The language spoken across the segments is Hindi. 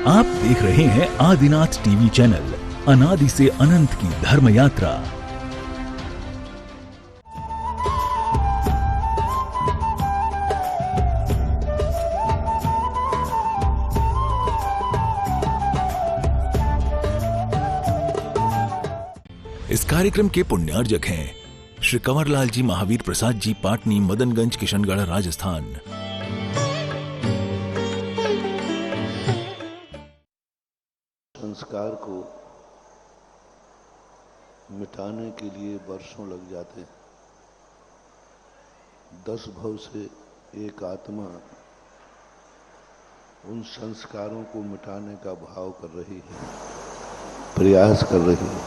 आप देख रहे हैं आदिनाथ टीवी चैनल, अनादि से अनंत की धर्म यात्रा। इस कार्यक्रम के पुण्यार्जक हैं श्री कंवरलाल जी महावीर प्रसाद जी, पाटनी, मदनगंज, किशनगढ़, राजस्थान। संस्कार को मिटाने के लिए वर्षों लग जाते हैं। 10 भव से एक आत्मा उन संस्कारों को मिटाने का भाव कर रही है, प्रयास कर रही है।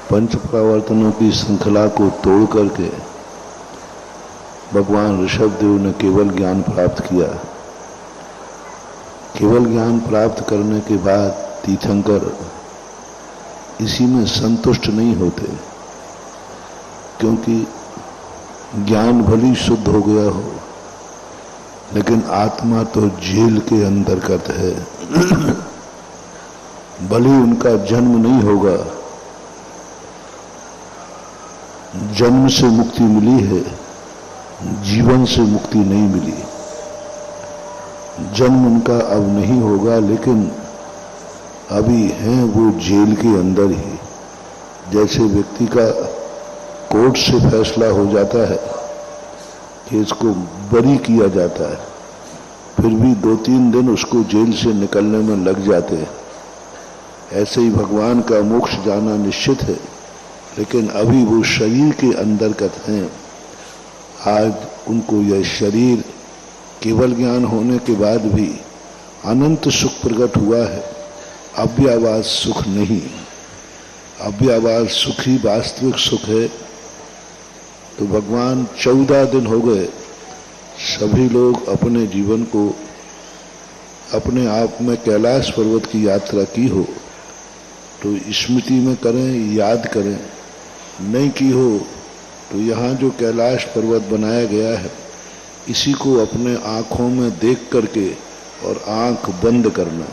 पंच प्रवर्तनों की श्रृंखला को तोड़ करके भगवान ऋषभदेव ने केवल ज्ञान प्राप्त किया। केवल ज्ञान प्राप्त करने के बाद तीर्थंकर इसी में संतुष्ट नहीं होते, क्योंकि ज्ञान भली शुद्ध हो गया हो, लेकिन आत्मा तो जेल के अंतर्गत है। भले उनका जन्म नहीं होगा, जन्म से मुक्ति मिली है, जीवन से मुक्ति नहीं मिली। जन्म उनका अब नहीं होगा, लेकिन अभी हैं वो जेल के अंदर ही। जैसे व्यक्ति का कोर्ट से फैसला हो जाता है कि इसको बरी किया जाता है, फिर भी 2-3 दिन उसको जेल से निकलने में लग जाते हैं। ऐसे ही भगवान का मोक्ष जाना निश्चित है, लेकिन अभी वो शरीर के अंतर्गत हैं। आज उनको यह शरीर केवल ज्ञान होने के बाद भी अनंत सुख प्रकट हुआ है, अव्ययवाद सुख नहीं। अव्ययवाद सुख ही वास्तविक सुख है। तो भगवान 14 दिन हो गए, सभी लोग अपने जीवन को अपने आप में कैलाश पर्वत की यात्रा की हो तो स्मृति में करें, याद करें। नहीं की हो तो यहाँ जो कैलाश पर्वत बनाया गया है, इसी को अपने आंखों में देख करके और आंख बंद करना,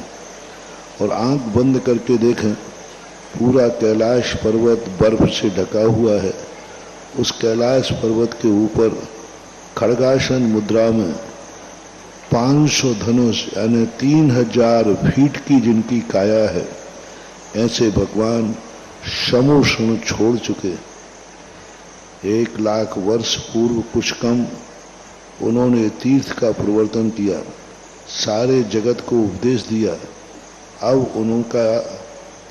और आंख बंद करके देखें पूरा कैलाश पर्वत बर्फ से ढका हुआ है। उस कैलाश पर्वत के ऊपर खड्गासन मुद्रा में 500 धनुष यानी 3000 फीट की जिनकी काया है, ऐसे भगवान समोषण छोड़ चुके। 1 लाख वर्ष पूर्व कुछ कम उन्होंने तीर्थ का प्रवर्तन किया, सारे जगत को उपदेश दिया। अब उनका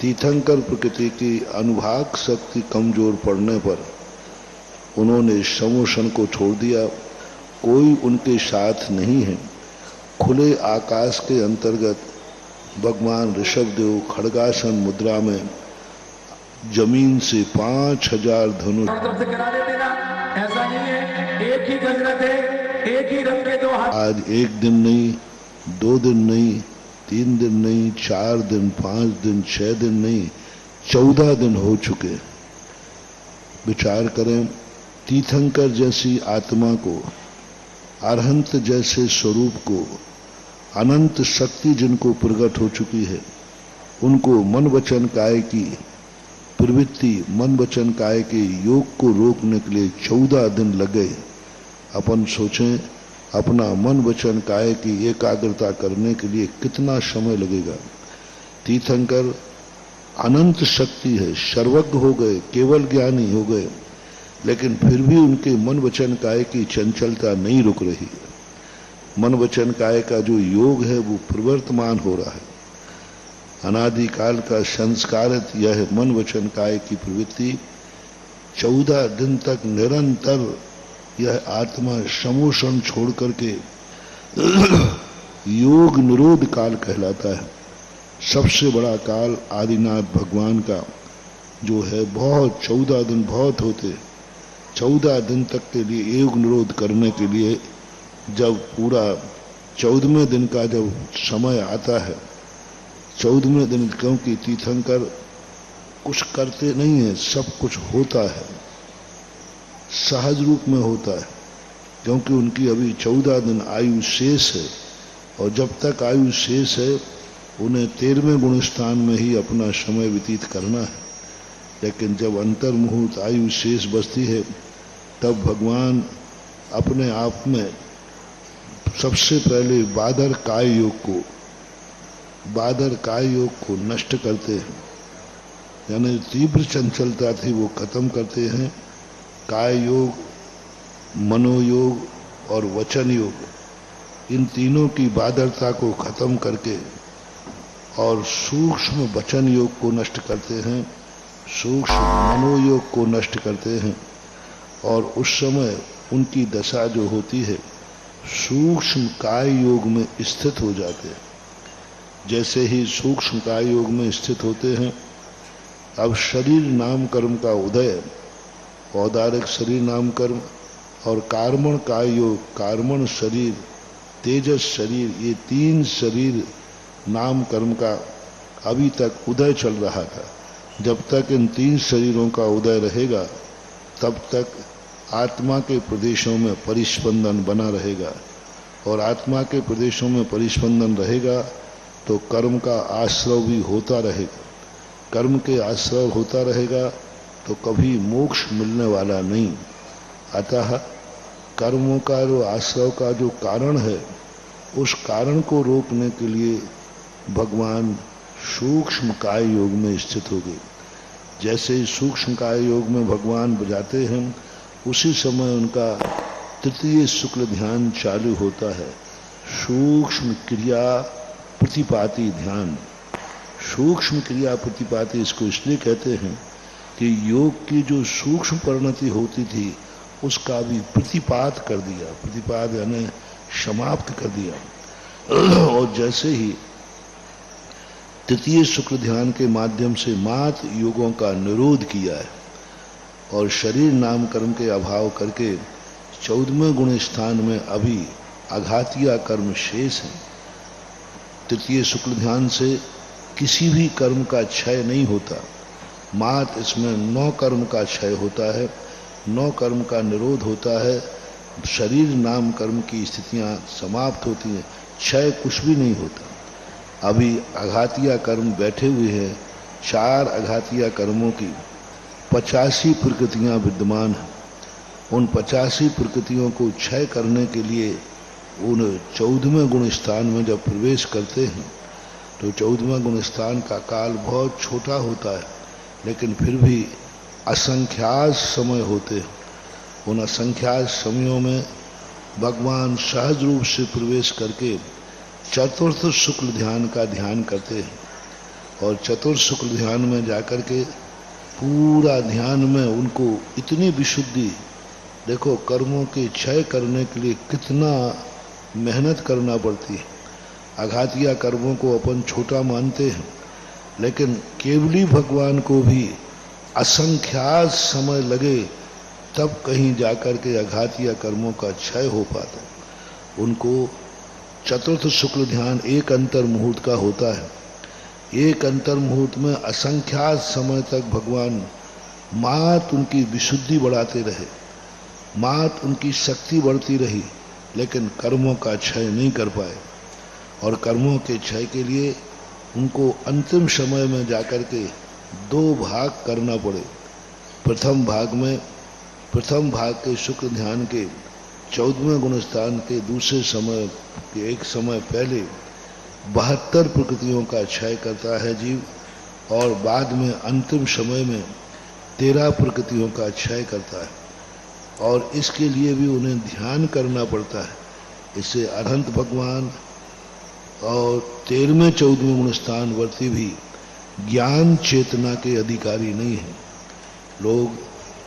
तीर्थंकर प्रकृति की अनुभाग शक्ति कमजोर पड़ने पर उन्होंने समोषण को छोड़ दिया। कोई उनके साथ नहीं है। खुले आकाश के अंतर्गत भगवान ऋषभदेव खड्गासन मुद्रा में जमीन से 5000 धनुष। ऐसा नहीं है, एक ही गजरत है, एक ही रंग के 2 हाथ। आज 1 दिन नहीं, 2 दिन नहीं, 3 दिन नहीं, 4 दिन, 5 दिन, 6 दिन नहीं, 14 दिन हो चुके। विचार करें, तीर्थंकर जैसी आत्मा को, अरहंत जैसे स्वरूप को, अनंत शक्ति जिनको प्रकट हो चुकी है, उनको मन वचन काय की प्रवृत्ति, मन वचन काय के योग को रोकने के लिए 14 दिन लगे। अपन सोचें, अपना मन वचन काय की एकाग्रता करने के लिए कितना समय लगेगा। तीर्थंकर अनंत शक्ति है, सर्वज्ञ हो गए, केवल ज्ञानी हो गए, लेकिन फिर भी उनके मन वचन काय की चंचलता नहीं रुक रही है। मन वचन काय का जो योग है वो प्रवर्तमान हो रहा है। अनादिकाल का संस्कारित यह मन वचन काय की प्रवृत्ति 14 दिन तक निरंतर यह आत्मा समोषण छोड़ करके योग निरोध काल कहलाता है। सबसे बड़ा काल आदिनाथ भगवान का जो है, बहुत 14 दिन बहुत होते। 14 दिन तक के लिए योग निरोध करने के लिए जब पूरा 14वें दिन का जब समय आता है, 14वें दिन, क्योंकि तीर्थंकर कुछ करते नहीं है, सब कुछ होता है, सहज रूप में होता है, क्योंकि उनकी अभी 14 दिन आयु शेष है। और जब तक आयु शेष है उन्हें 13वें गुण स्थान में ही अपना समय व्यतीत करना है। लेकिन जब अंतर्मुहूर्त आयु शेष बचती है तब भगवान अपने आप में सबसे पहले बादर काय योग को नष्ट करते हैं, यानी तीव्र चंचलता थी वो खत्म करते हैं। काय योग, मनोयोग और वचन योग, इन तीनों की बादरता को खत्म करके और सूक्ष्म वचन योग को नष्ट करते हैं, सूक्ष्म मनोयोग को नष्ट करते हैं। और उस समय उनकी दशा जो होती है सूक्ष्म काय योग में स्थित हो जाते हैं। जैसे ही सूक्ष्म काय योग में स्थित होते हैं, अब शरीर नाम कर्म का उदय, औदारिक शरीर नाम कर्म और कार्मण काय योग, कार्मण शरीर, तेजस शरीर, ये 3 शरीर नाम कर्म का अभी तक उदय चल रहा था। जब तक इन 3 शरीरों का उदय रहेगा तब तक आत्मा के प्रदेशों में परिस्पंदन बना रहेगा, और आत्मा के प्रदेशों में परिस्पंदन रहेगा तो कर्म का आश्रव भी होता रहेगा। कर्म के आश्रव होता रहेगा तो कभी मोक्ष मिलने वाला नहीं। अतः कर्मों का जो आश्रव का जो कारण है, उस कारण को रोकने के लिए भगवान सूक्ष्म काय योग में स्थित हो गए। जैसे ही सूक्ष्म काय योग में भगवान बजाते हैं, उसी समय उनका तृतीय शुक्ल ध्यान चालू होता है। सूक्ष्म क्रिया प्रतिपाती ध्यान। सूक्ष्म क्रिया प्रतिपाती इसको इसलिए कहते हैं कि योग की जो सूक्ष्म परिणति होती थी उसका भी प्रतिपात कर दिया। प्रतिपात यानी समाप्त कर दिया। और जैसे ही तृतीय शुक्ल ध्यान के माध्यम से मात योगों का निरोध किया है और शरीर नाम कर्म के अभाव करके 14वें गुण स्थान में अभी आघातिया कर्म शेष है। तृतीय शुक्ल ध्यान से किसी भी कर्म का क्षय नहीं होता। मात इसमें 9 कर्म का क्षय होता है, 9 कर्म का निरोध होता है। शरीर नाम कर्म की स्थितियां समाप्त होती हैं, क्षय कुछ भी नहीं होता। अभी आघातिया कर्म बैठे हुए हैं। 4 आघातिया कर्मों की 85 प्रकृतियां विद्यमान हैं। उन 85 प्रकृतियों को क्षय करने के लिए उन 14वें गुण स्थान में जब प्रवेश करते हैं तो 14वें गुण स्थान का काल बहुत छोटा होता है, लेकिन फिर भी असंख्यात समय होते हैं। उन असंख्यात समयों में भगवान सहज रूप से प्रवेश करके चतुर्थ शुक्ल ध्यान का ध्यान करते हैं। और चतुर्थ शुक्ल ध्यान में जाकर के पूरा ध्यान में उनको इतनी विशुद्धि, देखो कर्मों के क्षय करने के लिए कितना मेहनत करना पड़ती है। आघातिया कर्मों को अपन छोटा मानते हैं, लेकिन केवली भगवान को भी असंख्यात समय लगे तब कहीं जाकर के आघातिया कर्मों का क्षय हो पाता। उनको चतुर्थ शुक्ल ध्यान एक अंतर मुहूर्त का होता है। एक अंतर मुहूर्त में असंख्यात समय तक भगवान मात उनकी विशुद्धि बढ़ाते रहे, मात उनकी शक्ति बढ़ती रही, लेकिन कर्मों का क्षय नहीं कर पाए। और कर्मों के क्षय के लिए उनको अंतिम समय में जाकर के 2 भाग करना पड़े। प्रथम भाग के शुक्ल ध्यान के 14वें गुण स्थान के दूसरे समय के एक समय पहले 72 प्रकृतियों का क्षय करता है जीव, और बाद में अंतिम समय में 13 प्रकृतियों का क्षय करता है। और इसके लिए भी उन्हें ध्यान करना पड़ता है। इससे अनंत भगवान और 13वें 14वें गुण स्थान वर्ती भी ज्ञान चेतना के अधिकारी नहीं है। लोग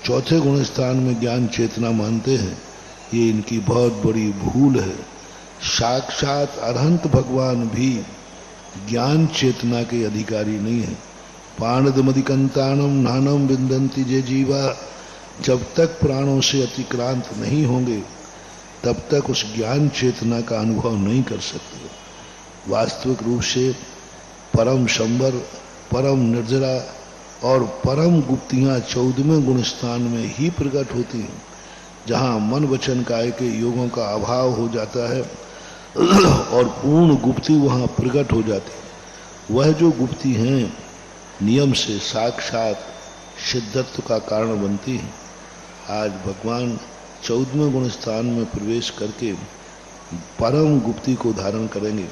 चौथे गुण स्थान में ज्ञान चेतना मानते हैं, ये इनकी बहुत बड़ी भूल है। साक्षात अनंत भगवान भी ज्ञान चेतना के अधिकारी नहीं है। पाणदमधिकंताणम नानम विंदंती जे जीवा, जब तक प्राणों से अतिक्रांत नहीं होंगे तब तक उस ज्ञान चेतना का अनुभव नहीं कर सकते। वास्तविक रूप से परम संवर, परम निर्जरा और परम गुप्तियां 14वें गुण स्थान में ही प्रकट होती हैं। जहाँ मन वचन काय के योगों का अभाव हो जाता है और पूर्ण गुप्ती वहाँ प्रकट हो जाती। वह जो गुप्ती हैं नियम से साक्षात सिद्धत्व का कारण बनती है। आज भगवान 14वें गुण स्थान में प्रवेश करके परम गुप्ती को धारण करेंगे।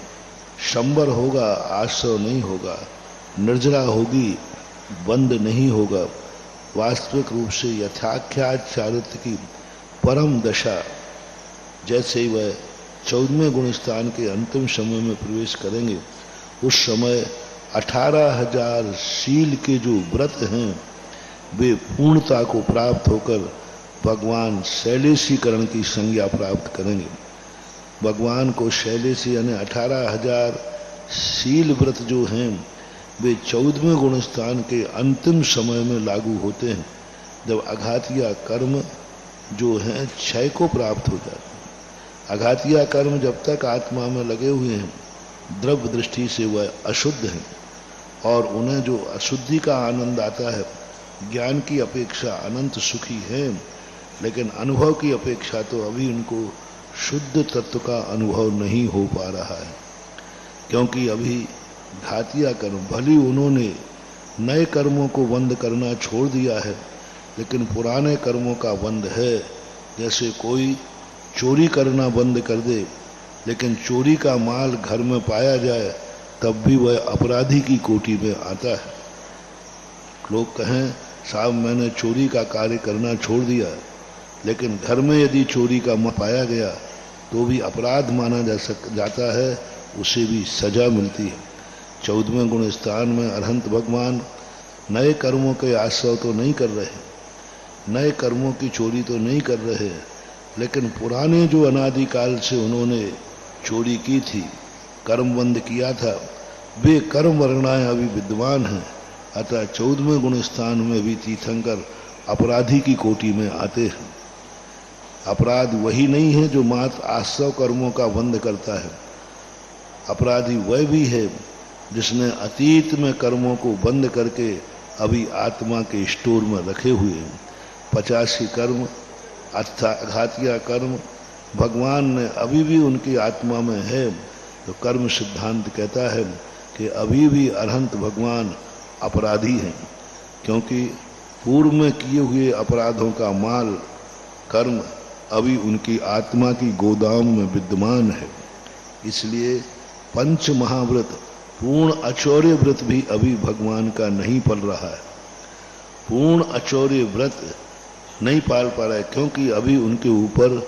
शंबर होगा, आश्रय नहीं होगा, निर्जरा होगी, बंद नहीं होगा। वास्तविक रूप से यथाख्यात चारित्र की परम दशा, जैसे ही वह 14वें गुण स्थान के अंतिम समय में प्रवेश करेंगे, उस समय 18,000 शील के जो व्रत हैं वे पूर्णता को प्राप्त होकर भगवान शैलेशीकरण की संज्ञा प्राप्त करेंगे। भगवान को शैलेशी यानी 18,000 शील व्रत जो हैं वे 14वें गुण स्थान के अंतिम समय में लागू होते हैं, जब अघातिया कर्म जो हैं क्षय को प्राप्त हो जाते हैं। अघातिया कर्म जब तक आत्मा में लगे हुए हैं, द्रव्य दृष्टि से वह अशुद्ध हैं और उन्हें जो अशुद्धि का आनंद आता है, ज्ञान की अपेक्षा अनंत सुखी है, लेकिन अनुभव की अपेक्षा तो अभी उनको शुद्ध तत्व का अनुभव नहीं हो पा रहा है, क्योंकि अभी घातिया कर्म, भली उन्होंने नए कर्मों को बंद करना छोड़ दिया है, लेकिन पुराने कर्मों का बंद है। जैसे कोई चोरी करना बंद कर दे, लेकिन चोरी का माल घर में पाया जाए तब भी वह अपराधी की कोटि में आता है। लोग कहें साहब मैंने चोरी का कार्य करना छोड़ दिया, लेकिन घर में यदि चोरी का माल पाया गया तो भी अपराध माना जाता है, उसे भी सजा मिलती है। 14वें गुण स्थान में अरहंत भगवान नए कर्मों के आश्रय तो नहीं कर रहे, नए कर्मों की चोरी तो नहीं कर रहे, लेकिन पुराने जो अनादिकाल से उन्होंने चोरी की थी, कर्म बंद किया था, वे कर्म वर्णाएं अभी विद्यमान हैं। अतः 14वें गुण स्थान में भी तीर्थंकर अपराधी की कोटि में आते हैं। अपराध वही नहीं है जो मात्र आश्रव कर्मों का बंद करता है। अपराधी वह भी है जिसने अतीत में कर्मों को बंद करके अभी आत्मा के स्टोर में रखे हुए हैं। 85 कर्म अर्थात घातिया कर्म भगवान ने अभी भी उनकी आत्मा में है, तो कर्म सिद्धांत कहता है कि अभी भी अरहंत भगवान अपराधी हैं, क्योंकि पूर्व में किए हुए अपराधों का माल कर्म अभी उनकी आत्मा की गोदाम में विद्यमान है। इसलिए पंच महाव्रत पूर्ण अचौर्य व्रत भी अभी भगवान का नहीं पल रहा है। पूर्ण अचौर्य व्रत नहीं पाल पा रहा है, क्योंकि अभी उनके ऊपर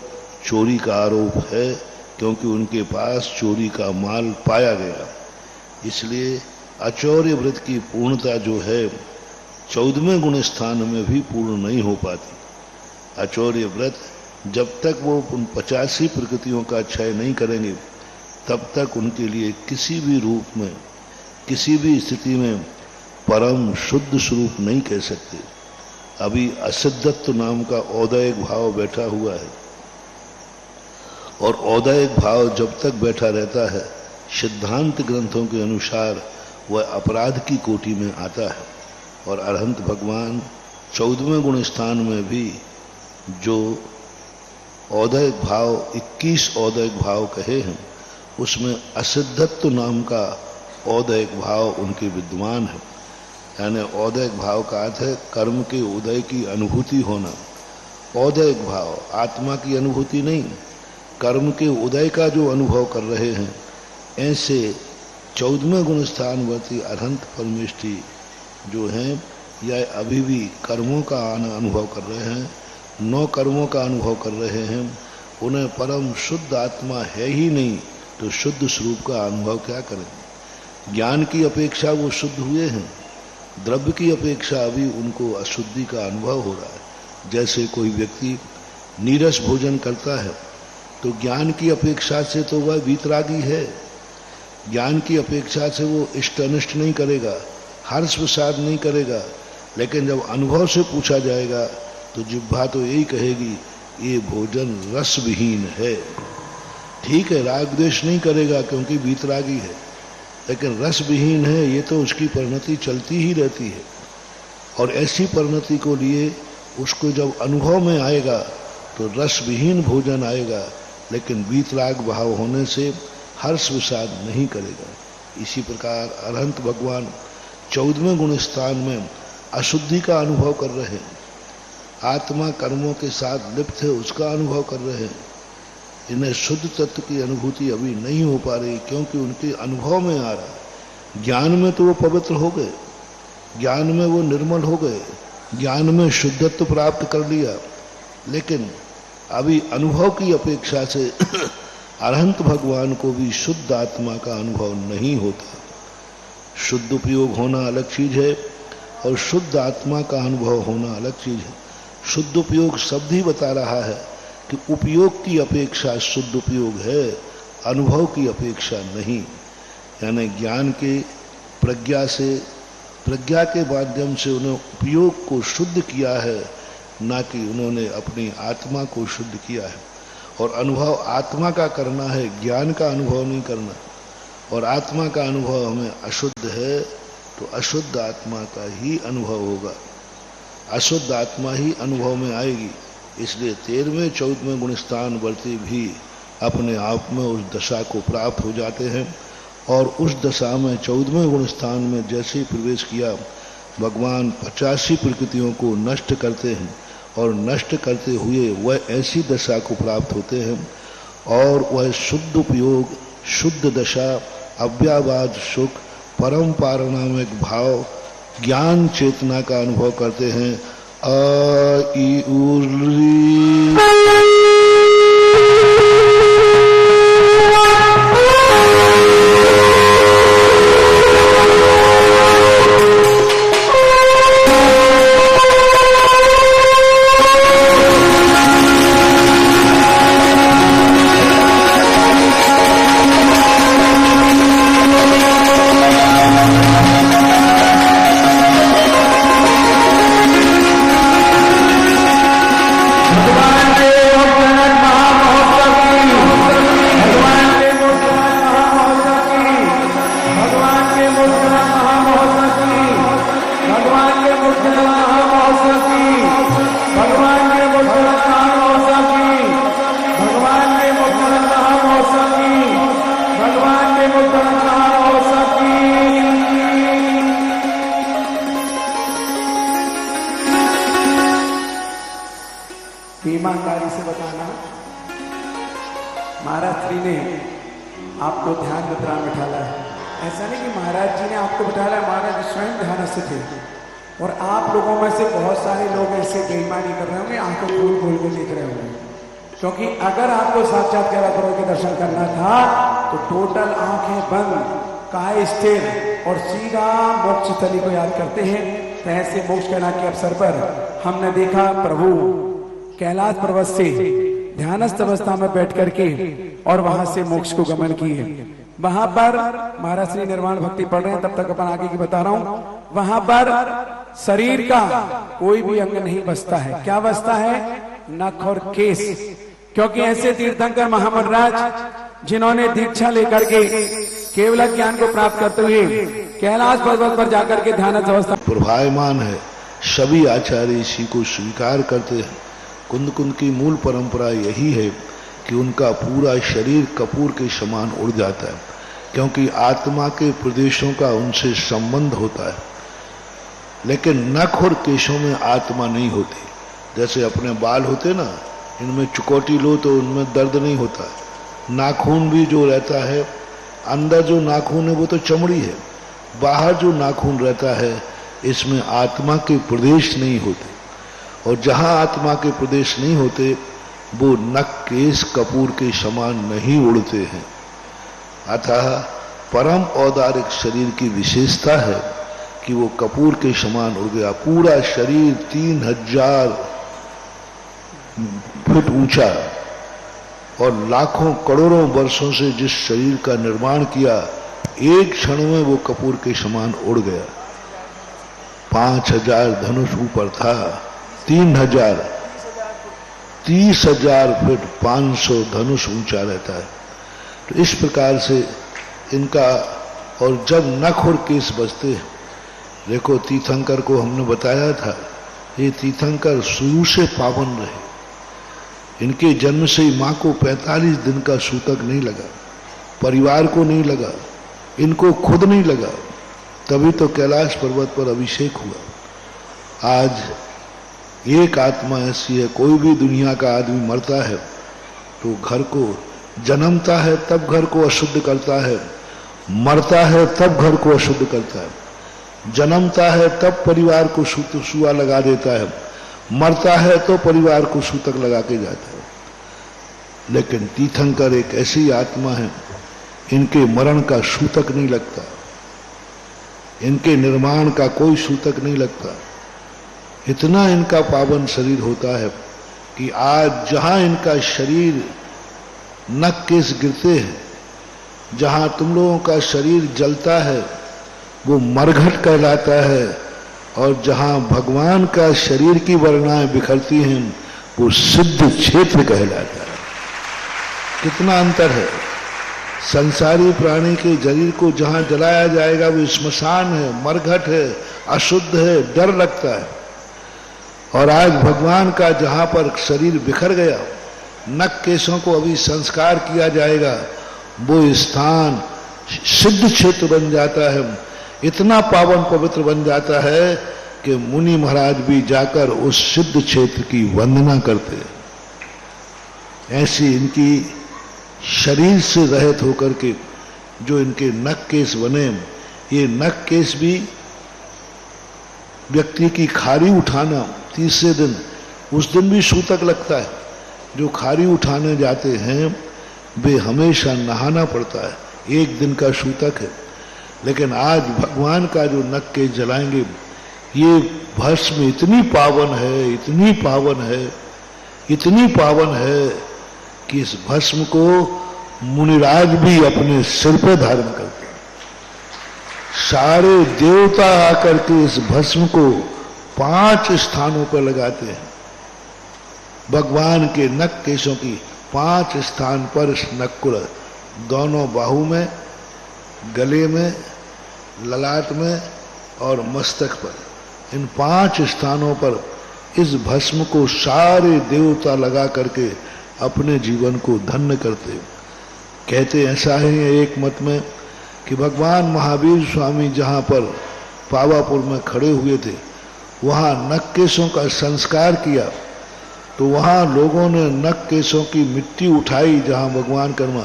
चोरी का आरोप है, क्योंकि उनके पास चोरी का माल पाया गया। इसलिए अचौर्य व्रत की पूर्णता जो है 14वें गुण स्थान में भी पूर्ण नहीं हो पाती। अचौर्य व्रत जब तक वो उन 85 प्रकृतियों का क्षय नहीं करेंगे, तब तक उनके लिए किसी भी रूप में, किसी भी स्थिति में परम शुद्ध स्वरूप नहीं कह सकते। अभी असिद्धत्व नाम का औदैहिक भाव बैठा हुआ है, और औदैहिक भाव जब तक बैठा रहता है, सिद्धांत ग्रंथों के अनुसार वह अपराध की कोटि में आता है। और अरहंत भगवान 14वें गुण स्थान में भी जो औदैहिक भाव 21 औदैहिक भाव कहे हैं, उसमें असिद्धत्व नाम का औदैहिक भाव उनके विद्यमान है। यानी औदैहिक भाव का अर्थ है कर्म के उदय की अनुभूति होना। औदैहिक भाव आत्मा की अनुभूति नहीं, कर्म के उदय का जो अनुभव कर रहे हैं। ऐसे 14वें गुण स्थानवर्ती अरहंत परमेष्ठी जो हैं, यह अभी भी कर्मों का अनुभव कर रहे हैं, 9 कर्मों का अनुभव कर रहे हैं। उन्हें परम शुद्ध आत्मा है ही नहीं, तो शुद्ध स्वरूप का अनुभव क्या करें। ज्ञान की अपेक्षा वो शुद्ध हुए हैं, द्रव्य की अपेक्षा अभी उनको अशुद्धि का अनुभव हो रहा है। जैसे कोई व्यक्ति नीरस भोजन करता है, तो ज्ञान की अपेक्षा से तो वह वीतरागी है, ज्ञान की अपेक्षा से वो इष्ट अनिष्ट नहीं करेगा, हर्ष प्रसाद नहीं करेगा। लेकिन जब अनुभव से पूछा जाएगा तो जिह्वा तो यही कहेगी ये भोजन रस विहीन है। ठीक है, राग द्वेष नहीं करेगा क्योंकि वीतरागी है, लेकिन रस विहीन है, ये तो उसकी परिणति चलती ही रहती है। और ऐसी परिणति को लिए उसको जब अनुभव में आएगा तो रस विहीन भोजन आएगा, लेकिन वीतराग भाव होने से हर्ष विषाद नहीं करेगा। इसी प्रकार अरहंत भगवान 14वें गुण स्थान में अशुद्धि का अनुभव कर रहे हैं, आत्मा कर्मों के साथ लिप्त है उसका अनुभव कर रहे हैं। इन्हें शुद्ध तत्व की अनुभूति अभी नहीं हो पा रही, क्योंकि उनके अनुभव में आ रहा है। ज्ञान में तो वो पवित्र हो गए, ज्ञान में वो निर्मल हो गए, ज्ञान में शुद्धत्व प्राप्त कर लिया, लेकिन अभी अनुभव की अपेक्षा से अरहंत भगवान को भी शुद्ध आत्मा का अनुभव नहीं होता। शुद्ध उपयोग होना अलग चीज है और शुद्ध आत्मा का अनुभव होना अलग चीज है। शुद्ध उपयोग शब्द ही बता रहा है कि उपयोग की अपेक्षा शुद्ध उपयोग है, अनुभव की अपेक्षा नहीं। यानी ज्ञान के प्रज्ञा के माध्यम से उन्होंने उपयोग को शुद्ध किया है, ना कि उन्होंने अपनी आत्मा को शुद्ध किया है। और अनुभव आत्मा का करना है, ज्ञान का अनुभव नहीं करना। और आत्मा का अनुभव हमें अशुद्ध है तो अशुद्ध आत्मा का ही अनुभव होगा, अशुद्ध आत्मा ही अनुभव में आएगी। इसलिए 13वें 14वें गुण स्थान वर्ती भी अपने आप में उस दशा को प्राप्त हो जाते हैं। और उस दशा में 14वें गुण स्थान में जैसे ही प्रवेश किया, भगवान 85 प्रकृतियों को नष्ट करते हैं और नष्ट करते हुए वह ऐसी दशा को प्राप्त होते हैं और वह शुद्ध उपयोग, शुद्ध दशा, अव्यावाद सुख, परम पारणामिक भाव, ज्ञान चेतना का अनुभव करते हैं। आ ई उर्री ईमानदारी से बताना, महाराज श्री ने आपको ध्यान मुद्रा में ढाला है। ऐसा नहीं कि महाराज जी ने आपको बिठाया, महाराज जी स्वयं ध्यानस्थ थे। और आप लोगों में से बहुत सारे लोग ऐसे बेईमानी कर रहे होंगे, आंखों खोल खोल के देख रहे होंगे, क्योंकि अगर आपको साक्षात्कार प्रभु के दर्शन करना था तो टोटल आंखें बंद, काय स्थिर और सीधा मोक्ष स्थली को याद करते हैं। तो ऐसे मोक्ष कहना के अवसर पर हमने देखा प्रभु कैलाश पर्वत से ध्यानस्थ अवस्था में बैठ करके और वहां से मोक्ष को गमन किए। वहां पर महाराज श्री निर्वाण भक्ति पढ़ रहे हैं, तब तक अपन आगे की बता रहा हूं। वहां पर शरीर का कोई भी अंग नहीं बचता है। क्या बचता है? नख और केस। क्योंकि ऐसे तीर्थंकर महामंडराज जिन्होंने दीक्षा लेकर के केवल ज्ञान को प्राप्त करते हुए कैलाश पर्वत पर जाकर के ध्यानस्थ अवस्था प्रभायमान है, सभी आचार्य इसी को स्वीकार करते हैं। कुंद कुंद की मूल परंपरा यही है कि उनका पूरा शरीर कपूर के समान उड़ जाता है, क्योंकि आत्मा के प्रदेशों का उनसे संबंध होता है। लेकिन नख और केशों में आत्मा नहीं होती। जैसे अपने बाल होते ना, इनमें चुकौटी लो तो उनमें दर्द नहीं होता। नाखून भी जो रहता है, अंदर जो नाखून है वो तो चमड़ी है, बाहर जो नाखून रहता है इसमें आत्मा के प्रदेश नहीं होते। और जहां आत्मा के प्रदेश नहीं होते वो नख केश कपूर के समान नहीं उड़ते हैं। अतः परम औदारिक शरीर की विशेषता है कि वो कपूर के समान उड़ गया। पूरा शरीर 3000 फुट ऊंचा और लाखों करोड़ों वर्षों से जिस शरीर का निर्माण किया, एक क्षण में वो कपूर के समान उड़ गया। 5000 धनुष ऊपर था, 30,000 फुट 500 धनुष ऊंचा रहता है। तो इस प्रकार से इनका, और जब नख और केस बचते हैं, देखो तीर्थंकर को हमने बताया था, ये तीर्थंकर शुरू से पावन रहे, इनके जन्म से ही माँ को 45 दिन का सूतक नहीं लगा, परिवार को नहीं लगा, इनको खुद नहीं लगा, तभी तो कैलाश पर्वत पर अभिषेक हुआ। आज एक आत्मा ऐसी है, कोई भी दुनिया का आदमी मरता है तो घर को जन्मता है तब घर को अशुद्ध करता है, मरता है तब घर को अशुद्ध करता है, जन्मता है तब परिवार को सुआ लगा देता है, मरता है तो परिवार को सूतक लगा के जाता है। लेकिन तीर्थंकर एक ऐसी आत्मा है, इनके मरण का सूतक नहीं लगता, इनके निर्माण का कोई सूतक नहीं लगता। इतना इनका पावन शरीर होता है कि आज जहां इनका शरीर नख केस गिरते हैं, जहां तुम लोगों का शरीर जलता है वो मरघट कहलाता है, और जहां भगवान का शरीर की वर्णाएं बिखरती हैं वो सिद्ध क्षेत्र कहलाता है। कितना अंतर है। संसारी प्राणी के शरीर को जहां जलाया जाएगा वो श्मशान है, मरघट है, अशुद्ध है, डर लगता है। और आज भगवान का जहां पर शरीर बिखर गया, नख केशों को अभी संस्कार किया जाएगा, वो स्थान सिद्ध क्षेत्र बन जाता है, इतना पावन पवित्र बन जाता है कि मुनि महाराज भी जाकर उस सिद्ध क्षेत्र की वंदना करते हैं। ऐसी इनकी शरीर से रहित होकर के जो इनके नख केश बने, ये नख केश भी व्यक्ति की खारी उठाना, तीसरे दिन उस दिन भी सूतक लगता है। जो खारी उठाने जाते हैं वे हमेशा नहाना पड़ता है, एक दिन का सूतक है। लेकिन आज भगवान का जो नख केश जलाएंगे, ये भस्म इतनी पावन है, इतनी पावन है, इतनी पावन है कि इस भस्म को मुनिराज भी अपने सिर पर धारण करते हैं। सारे देवता आकर के इस भस्म को 5 स्थानों पर लगाते हैं। भगवान के नख केशों की 5 स्थान पर इस नकुल, दोनों बाहु में, गले में, ललाट में और मस्तक पर, इन 5 स्थानों पर इस भस्म को सारे देवता लगा करके अपने जीवन को धन्य करते। कहते ऐसा है एक मत में कि भगवान महावीर स्वामी जहाँ पर पावापुर में खड़े हुए थे, वहाँ नख केशों का संस्कार किया तो वहाँ लोगों ने नख केशों की मिट्टी उठाई, जहाँ भगवान कर्मा,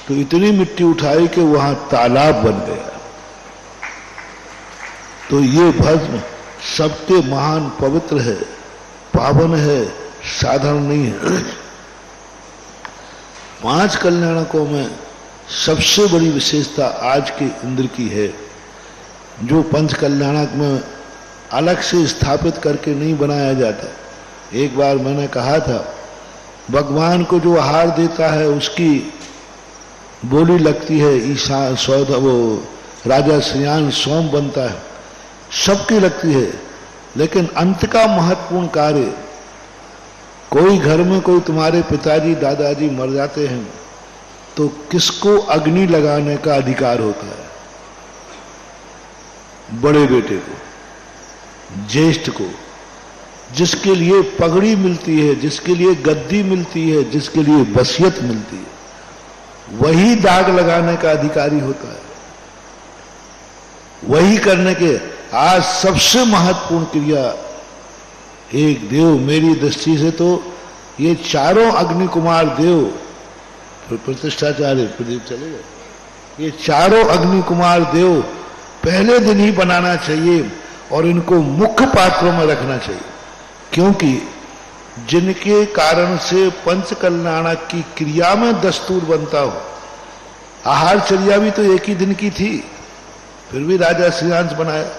तो इतनी मिट्टी उठाई कि वहाँ तालाब बन गया। तो ये भस्म सबके महान पवित्र है, पावन है, साधारण नहीं है। 5 कल्याणकों में सबसे बड़ी विशेषता आज के इंद्र की है, जो पंच कल्याणक में अलग से स्थापित करके नहीं बनाया जाता। एक बार मैंने कहा था, भगवान को जो आहार देता है उसकी बोली लगती है, ईशा सौदा, वो राजा श्रियान सोम बनता है, सबकी लगती है। लेकिन अंत का महत्वपूर्ण कार्य, कोई घर में कोई तुम्हारे पिताजी दादाजी मर जाते हैं तो किसको अग्नि लगाने का अधिकार होता है? बड़े बेटे को, ज्येष्ठ को, जिसके लिए पगड़ी मिलती है, जिसके लिए गद्दी मिलती है, जिसके लिए वसीयत मिलती है, वही दाग लगाने का अधिकारी होता है। वही करने के आज सबसे महत्वपूर्ण क्रिया एक देव, मेरी दृष्टि से तो ये चारों अग्नि कुमार देव, प्रतिष्ठाचार्य प्रदीप चलेगा, ये चारों अग्नि कुमार देव पहले दिन ही बनाना चाहिए और इनको मुख्य पात्रों में रखना चाहिए, क्योंकि जिनके कारण से पंच कल्याणक की क्रिया में दस्तूर बनता हो। आहारचर्या भी तो एक ही दिन की थी, फिर भी राजा श्रीयांश बनाया।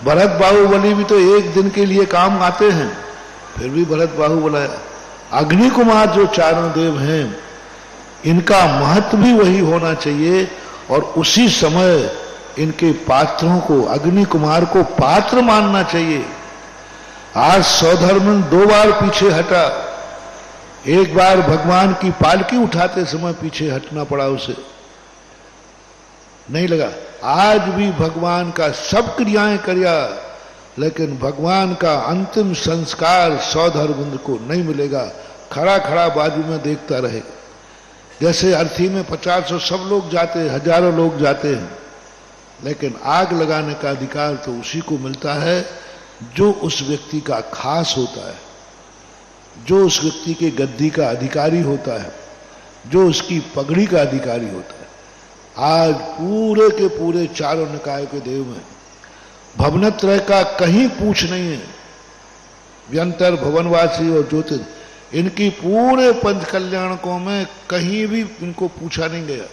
भरत बाहुबली भी तो एक दिन के लिए काम आते हैं, फिर भी भरत बाहु बनाया। अग्नि कुमार जो चारों देव हैं, इनका महत्व भी वही होना चाहिए और उसी समय इनके पात्रों को, अग्नि कुमार को पात्र मानना चाहिए। आज सौधर्मन 2 बार पीछे हटा, एक बार भगवान की पालकी उठाते समय पीछे हटना पड़ा, उसे नहीं लगा। आज भी भगवान का सब क्रियाएं किया, लेकिन भगवान का अंतिम संस्कार सौधर्मन को नहीं मिलेगा। खड़ा खड़ा बाजू में देखता रहे। जैसे अर्थी में 50 सब लोग जाते हैं, हजारों लोग जाते हैं, लेकिन आग लगाने का अधिकार तो उसी को मिलता है जो उस व्यक्ति का खास होता है, जो उस व्यक्ति के गद्दी का अधिकारी होता है, जो उसकी पगड़ी का अधिकारी होता है। आज पूरे के पूरे चारों निकाय के देव में भवनत्रय का कहीं पूछ नहीं है। व्यंतर, भवनवासी और ज्योतिष, इनकी पूरे पंच कल्याणकों में कहीं भी इनको पूछा नहीं गया,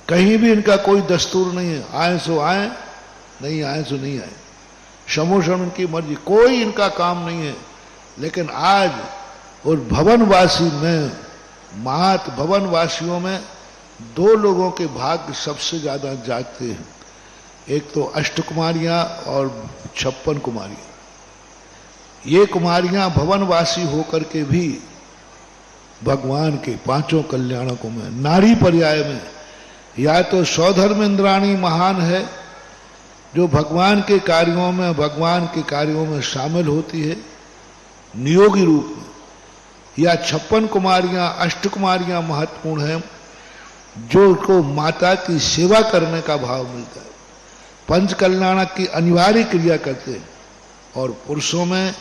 कहीं भी इनका कोई दस्तूर नहीं है। आए सो आए, नहीं आए सो नहीं आए, समोषण इनकी मर्जी, कोई इनका काम नहीं है। लेकिन आज और भवनवासी में, महत भवनवासियों में 2 लोगों के भाग्य सबसे ज्यादा जागते हैं। एक तो अष्टकुमारियां और 56 कुमारियां। ये कुमारियां भवनवासी होकर के भी भगवान के 5 कल्याणकों में, नारी पर्याय में, या तो सौधर्म इंद्राणी महान है जो भगवान के कार्यों में, भगवान के कार्यों में शामिल होती है नियोगी रूप में, या 56 कुमारियां, अष्टकुमारियां महत्वपूर्ण है जो को माता की सेवा करने का भाव मिलता है, पंच कल्याणक की अनिवार्य क्रिया करते हैं। और पुरुषों में,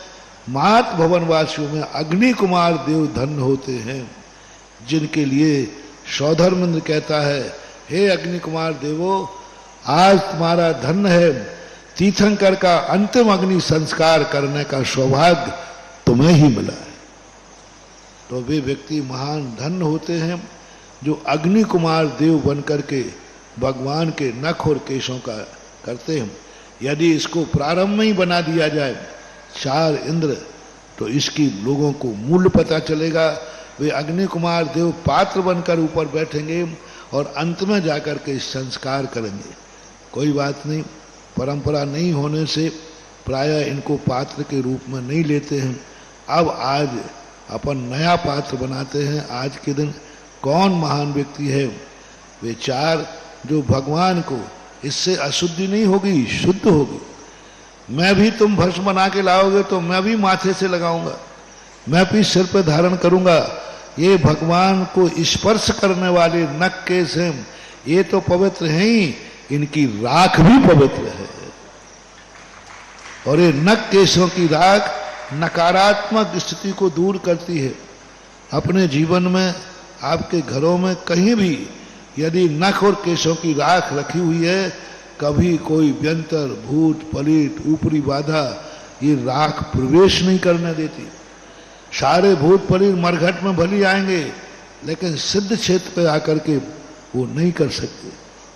मात भवनवासियों में अग्नि कुमार देव धन्य होते हैं, जिनके लिए सौधर्मेंद्र कहता है, हे अग्नि कुमार देवो, आज तुम्हारा धन्य है, तीर्थंकर का अंतिम अग्नि संस्कार करने का सौभाग्य तुम्हें ही मिला है। तो वे व्यक्ति महान धन्य होते हैं जो अग्नि कुमार देव बनकर के भगवान के नख और केशों का करते हैं। यदि इसको प्रारंभ में ही बना दिया जाए 4 इंद्र, तो इसकी लोगों को मूल्य पता चलेगा। वे अग्नि कुमार देव पात्र बनकर ऊपर बैठेंगे और अंत में जाकर के संस्कार करेंगे। कोई बात नहीं, परंपरा नहीं होने से प्रायः इनको पात्र के रूप में नहीं लेते हैं। अब आज अपन नया पात्र बनाते हैं। आज के दिन कौन महान व्यक्ति है? वे 4 जो भगवान को, इससे अशुद्धि नहीं होगी, शुद्ध होगी। मैं भी, तुम भस्म बना के लाओगे तो मैं भी माथे से लगाऊंगा, मैं भी सिर पे धारण करूंगा। ये भगवान को स्पर्श करने वाले नख केश हैं, ये तो पवित्र हैं ही, इनकी राख भी पवित्र है। और ये नख केशों की राख नकारात्मक स्थिति को दूर करती है। अपने जीवन में, आपके घरों में कहीं भी यदि नख और केशों की राख रखी हुई है, कभी कोई व्यंतर, भूत, पलीट, ऊपरी बाधा ये राख प्रवेश नहीं करने देती। सारे भूत पलीट मरघट में भली आएंगे, लेकिन सिद्ध क्षेत्र पे आकर के वो नहीं कर सकते।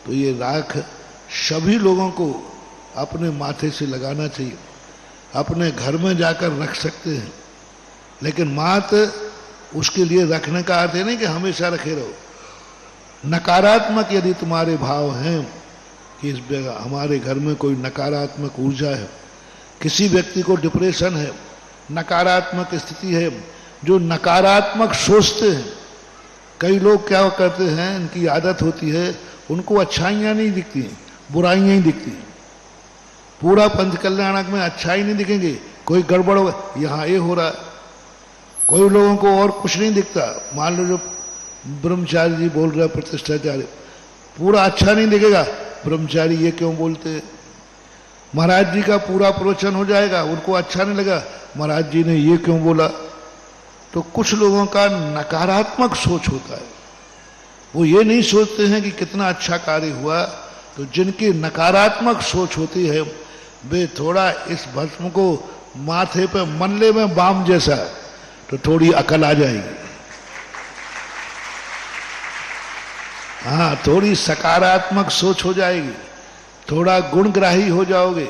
तो ये राख सभी लोगों को अपने माथे से लगाना चाहिए। अपने घर में जाकर रख सकते हैं, लेकिन मात उसके लिए रखने का अर्थ है नहीं कि हमेशा रखे रहो। नकारात्मक यदि तुम्हारे भाव हैं कि इस हमारे घर में कोई नकारात्मक ऊर्जा है, किसी व्यक्ति को डिप्रेशन है, नकारात्मक स्थिति है, जो नकारात्मक सोचते हैं। कई लोग क्या करते हैं, इनकी आदत होती है, उनको अच्छाइयाँ नहीं दिखती हैं, बुराइयाँ ही दिखती हैं। पूरा पंच कल्याणक में अच्छाई नहीं दिखेंगे, कोई गड़बड़ हो, यहाँ ये हो रहा है। कोई लोगों को और कुछ नहीं दिखता। मान लो जो ब्रह्मचारी जी बोल रहा है, प्रतिष्ठाचार्य, पूरा अच्छा नहीं दिखेगा, ब्रह्मचारी ये क्यों बोलते हैं। महाराज जी का पूरा प्रवचन हो जाएगा, उनको अच्छा नहीं लगा, महाराज जी ने ये क्यों बोला। तो कुछ लोगों का नकारात्मक सोच होता है, वो ये नहीं सोचते हैं कि कितना अच्छा कार्य हुआ। तो जिनकी नकारात्मक सोच होती है, वे थोड़ा इस भस्म को माथे पे मनले में बाम जैसा, तो थोड़ी अकल आ जाएगी। हाँ, थोड़ी सकारात्मक सोच हो जाएगी, थोड़ा गुणग्राही हो जाओगे,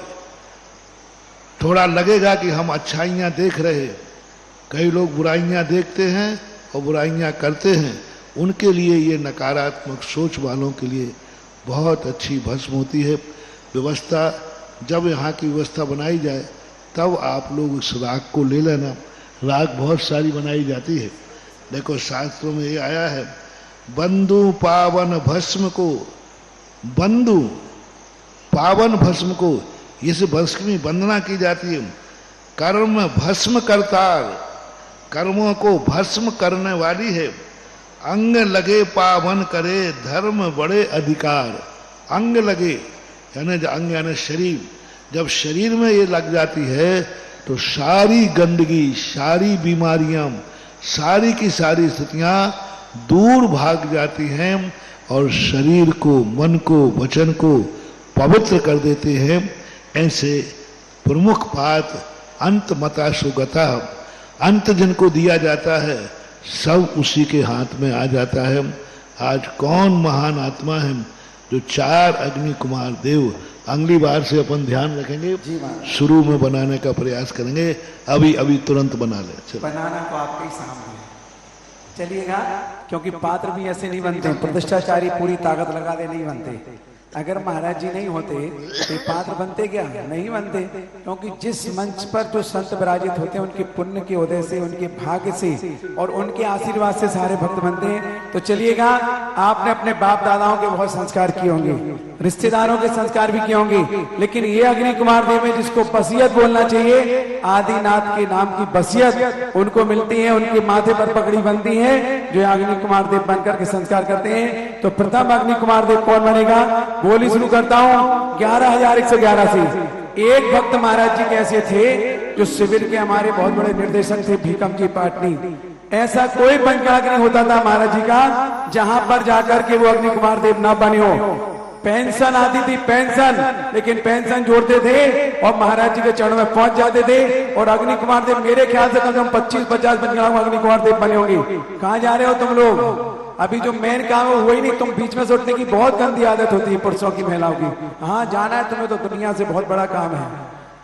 थोड़ा लगेगा कि हम अच्छाइयाँ देख रहे हैं। कई लोग बुराइयाँ देखते हैं और बुराइयाँ करते हैं, उनके लिए ये नकारात्मक सोच वालों के लिए बहुत अच्छी भस्म होती है। व्यवस्था, जब यहाँ की व्यवस्था बनाई जाए तब आप लोग इस राग को ले लेना। राग बहुत सारी बनाई जाती है। देखो शास्त्रों में ये आया है, बंधु पावन भस्म को, बंधु पावन भस्म को, इस भस्म की वंदना की जाती है। कर्म भस्म करतार, कर्मों को भस्म करने वाली है। अंग लगे पावन करे धर्म बड़े अधिकार। अंग लगे यानी अंग यानी शरीर, जब शरीर में ये लग जाती है तो सारी गंदगी, सारी बीमारियां, सारी की सारी स्थितियां दूर भाग जाती हैं और शरीर को, मन को, वचन को पवित्र कर देते हैं। ऐसे प्रमुख बात अंत मता सुगता, अंत जिनको दिया जाता है सब उसी के हाथ में आ जाता है। आज कौन महान आत्मा है जो 4 अग्नि कुमार देव, अगली बार से अपन ध्यान रखेंगे, शुरू में बनाने का प्रयास करेंगे। अभी तुरंत बना ले। बनाना तो आपके ही सामने है, चलिएगा, क्योंकि पात्र भी ऐसे नहीं बनते, प्रतिष्ठाचारी पूरी ताकत लगा दे नहीं बनते। अगर महाराज जी नहीं होते तो ये पात्र बनते क्या? नहीं बनते, क्योंकि जिस मंच पर जो संत विराजित होते हैं उनके पुण्य के उदय से, उनके भाग्य से और उनके आशीर्वाद से सारे भक्त बनते हैं। तो चलिएगा, आपने अपने बाप दादाओं के बहुत संस्कार किए होंगे, रिश्तेदारों के संस्कार भी किए होंगे, लेकिन ये अग्नि कुमार देव में जिसको बसियत बोलना चाहिए, आदिनाथ के नाम की बसियत उनको मिलती है, उनके माथे पर पगड़ी बनती है, जो अग्नि कुमार देव बनकर के संस्कार करते हैं। तो प्रथम अग्नि कुमार देव कौन बनेगा? बोली शुरू करता हूं 11,111 से। एक भक्त महाराज जी कैसे थे जो शिविर के हमारे बहुत बड़े निर्देशक थे, भीकम जी पाटनी। ऐसा कोई पंचांग नहीं होता था महाराज जी का जहां पर जाकर के वो अग्नि कुमार देव ना बने हो। पेंशन आती थी, पेंशन, लेकिन पेंशन जोड़ते थे और महाराज जी के चरणों में पहुंच जाते थे। और अग्नि कुमार देव मेरे ख्याल से कम से कम 25-50 अग्नि कुमार देव बने होंगे। कहां जा रहे हो तुम लोग? अभी जो मेन काम है हुआ ही नहीं, तुम बीच में से उठने की बहुत गंदी आदत होती है पुरुषों की, महिलाओं की। हाँ जाना है तुम्हें, तो दुनिया से बहुत बड़ा काम है।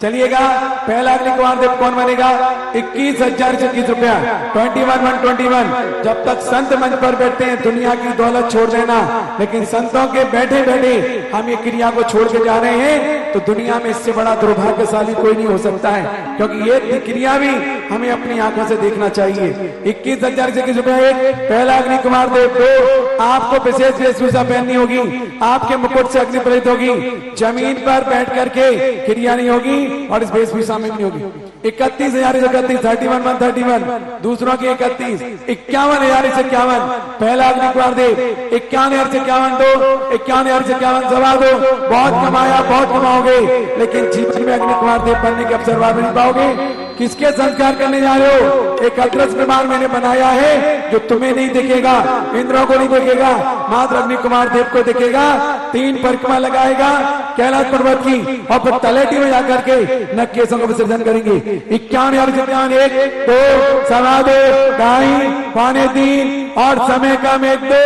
चलिएगा, पहला अग्नि कुमार देव कौन बनेगा? 21,021 रुपया, 21,121। जब तक संत मंच पर बैठते हैं दुनिया की दौलत छोड़ देना, लेकिन संतों के बैठे बैठे हम ये क्रिया को छोड़ के जा रहे हैं, तो दुनिया में इससे बड़ा दुर्भाग्यशाली कोई नहीं हो सकता है, क्योंकि ये क्रिया भी हमें अपनी आंखों से देखना चाहिए। 21,021 रुपया एक। पहला अग्नि कुमार देव। 2, आपको विशेष वेशभूषा पहननी होगी, आपके मुकुट से अग्नि प्रज्वलित होगी, जमीन पर बैठ करके क्रिया नहीं होगी और इस वेशभूषा में नहीं होगी। 31,031, 31,131। दूसरों की 31, 51,051। पहला अग्नि कुमार देव। 51,051 दो, 51,051 सवा दो। बहुत कमाया, बहुत कमाओगे, लेकिन जीवन में अग्नि कुमार देव बनने के अवसर नहीं पाओगे। किसके संस्कार करने जा रहे हो? एक अदृश्य प्रमाण मैंने बनाया है जो तुम्हें नहीं दिखेगा, इंद्रों को नहीं दिखेगा, मात्र अग्नि कुमार देव को दिखेगा। 3 परिक्रमा लगाएगा कैलाश पर्वत की और फिर तलेटी में जाकर के नकेशों का विसर्जन करेंगे। 51,051, 1, 2, सवा 2, 2.5, पौने 3 और समय का में 2।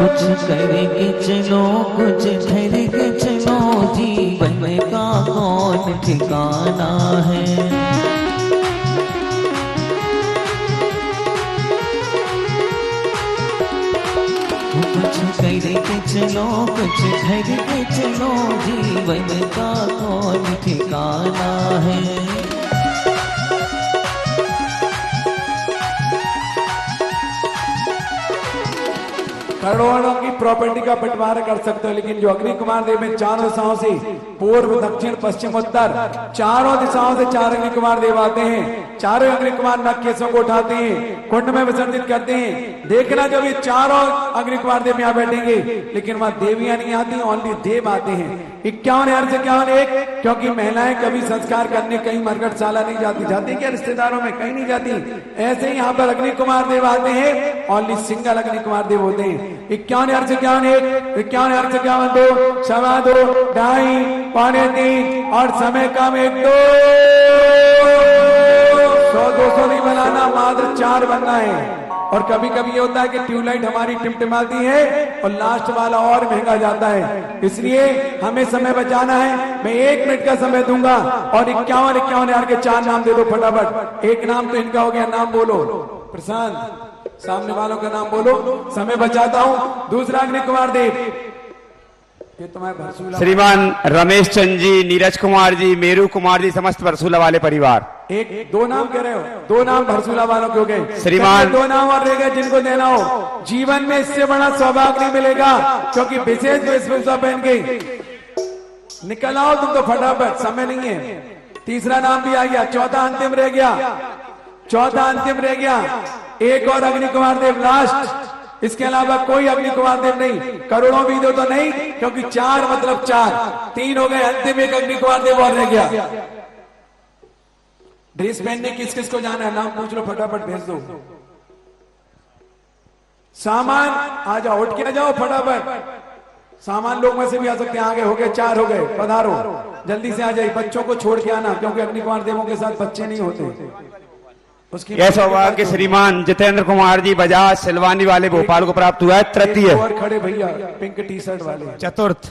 कुछ करके चलो, कुछ ठहर के चलो, जीवन का कौन ठिकाना है। कुछ करके चलो, कुछ ठहर के चलो, जीवन का कौन ठिकाना है। करोड़ों की प्रॉपर्टी का बंटवारा कर सकते हो, लेकिन जो अग्नि कुमार देव में 4 दिशाओं से, पूर्व, दक्षिण, पश्चिम, उत्तर, 4 दिशाओं से 4 अग्नि कुमार देव आते हैं। 4 अग्नि कुमार नकेशों को उठाते हैं, कुंड में विसर्जित करते हैं। देखना जब ये 4 अग्नि कुमार देव यहाँ बैठेंगे, लेकिन वहां देवियां नहीं आती, ओनली देव आते हैं। 51,051, 1, क्योंकि महिलाएं कभी संस्कार करने कहीं मरकटशाला नहीं जाती, जाती क्या रिश्तेदारों में, कहीं नहीं जाती। ऐसे ही यहाँ पर अग्नि कुमार देव आते हैं, ओनली सिंगल अग्नि कुमार देव होते हैं। 51,051, 1, 51,051 2, सवा 2, 2.5, पौने 3 और समय का में 2। 100-200 नहीं बनाना, मात्र 4 बनना है। और कभी कभी ये होता है कि ट्यूबलाइट हमारी टिमटिमाती है और लास्ट वाला और महंगा जाता है, इसलिए हमें समय बचाना है। मैं 1 मिनट का समय दूंगा और 51,000 के 4 नाम दे दो फटाफट। एक नाम तो इनका हो गया, नाम बोलो। प्रशांत, सामने वालों का नाम बोलो, समय बचाता हूं। दूसरा अग्नि कुमार देव, श्रीमान रमेश चंद जी, नीरज कुमार जी, मेरू कुमार जी, समस्त भरसूला वाले परिवार। 1-2 नाम कह रहे हो, 2 नाम भरसूला वालों के हो गए श्रीमान। 2 नाम और रह गए जिनको देना हो। जीवन में इससे बड़ा सौभाग्य नहीं मिलेगा, क्योंकि विशेष वेशभूषा पहन के निकल आओ तुम तो फटाफट, समय नहीं है। तीसरा नाम भी आ गया, चौथा अंतिम रह गया। चौथा अंतिम रह गया, एक और अग्नि कुमार देव लास्ट, इसके अलावा कोई अग्नि कुमार देव नहीं। करोड़ों भी दो तो नहीं, क्योंकि 4 मतलब 4, 3 हो गए, अंतिम एक अग्नि कुमार देव और रह गया। ड्रेस पहनने किस किस को जाना है, नाम पूछ लो, फटाफट भेज दो। सामान आ जाओ, उठ के आ जाओ फटाफट। सामान लोग में से भी आ सकते हैं, आगे हो गए, 4 हो गए, पधारो, जल्दी से आ जाइए। बच्चों को छोड़ के आना, क्योंकि अग्नि कुमार देवों के साथ बच्चे नहीं होते। उसकी यह सौभाग्य श्रीमान जितेंद्र कुमार जी बजाज सिलवानी वाले भोपाल को प्राप्त हुआ है। तृतीय और खड़े भैया पिंक टी शर्ट वाले, चतुर्थ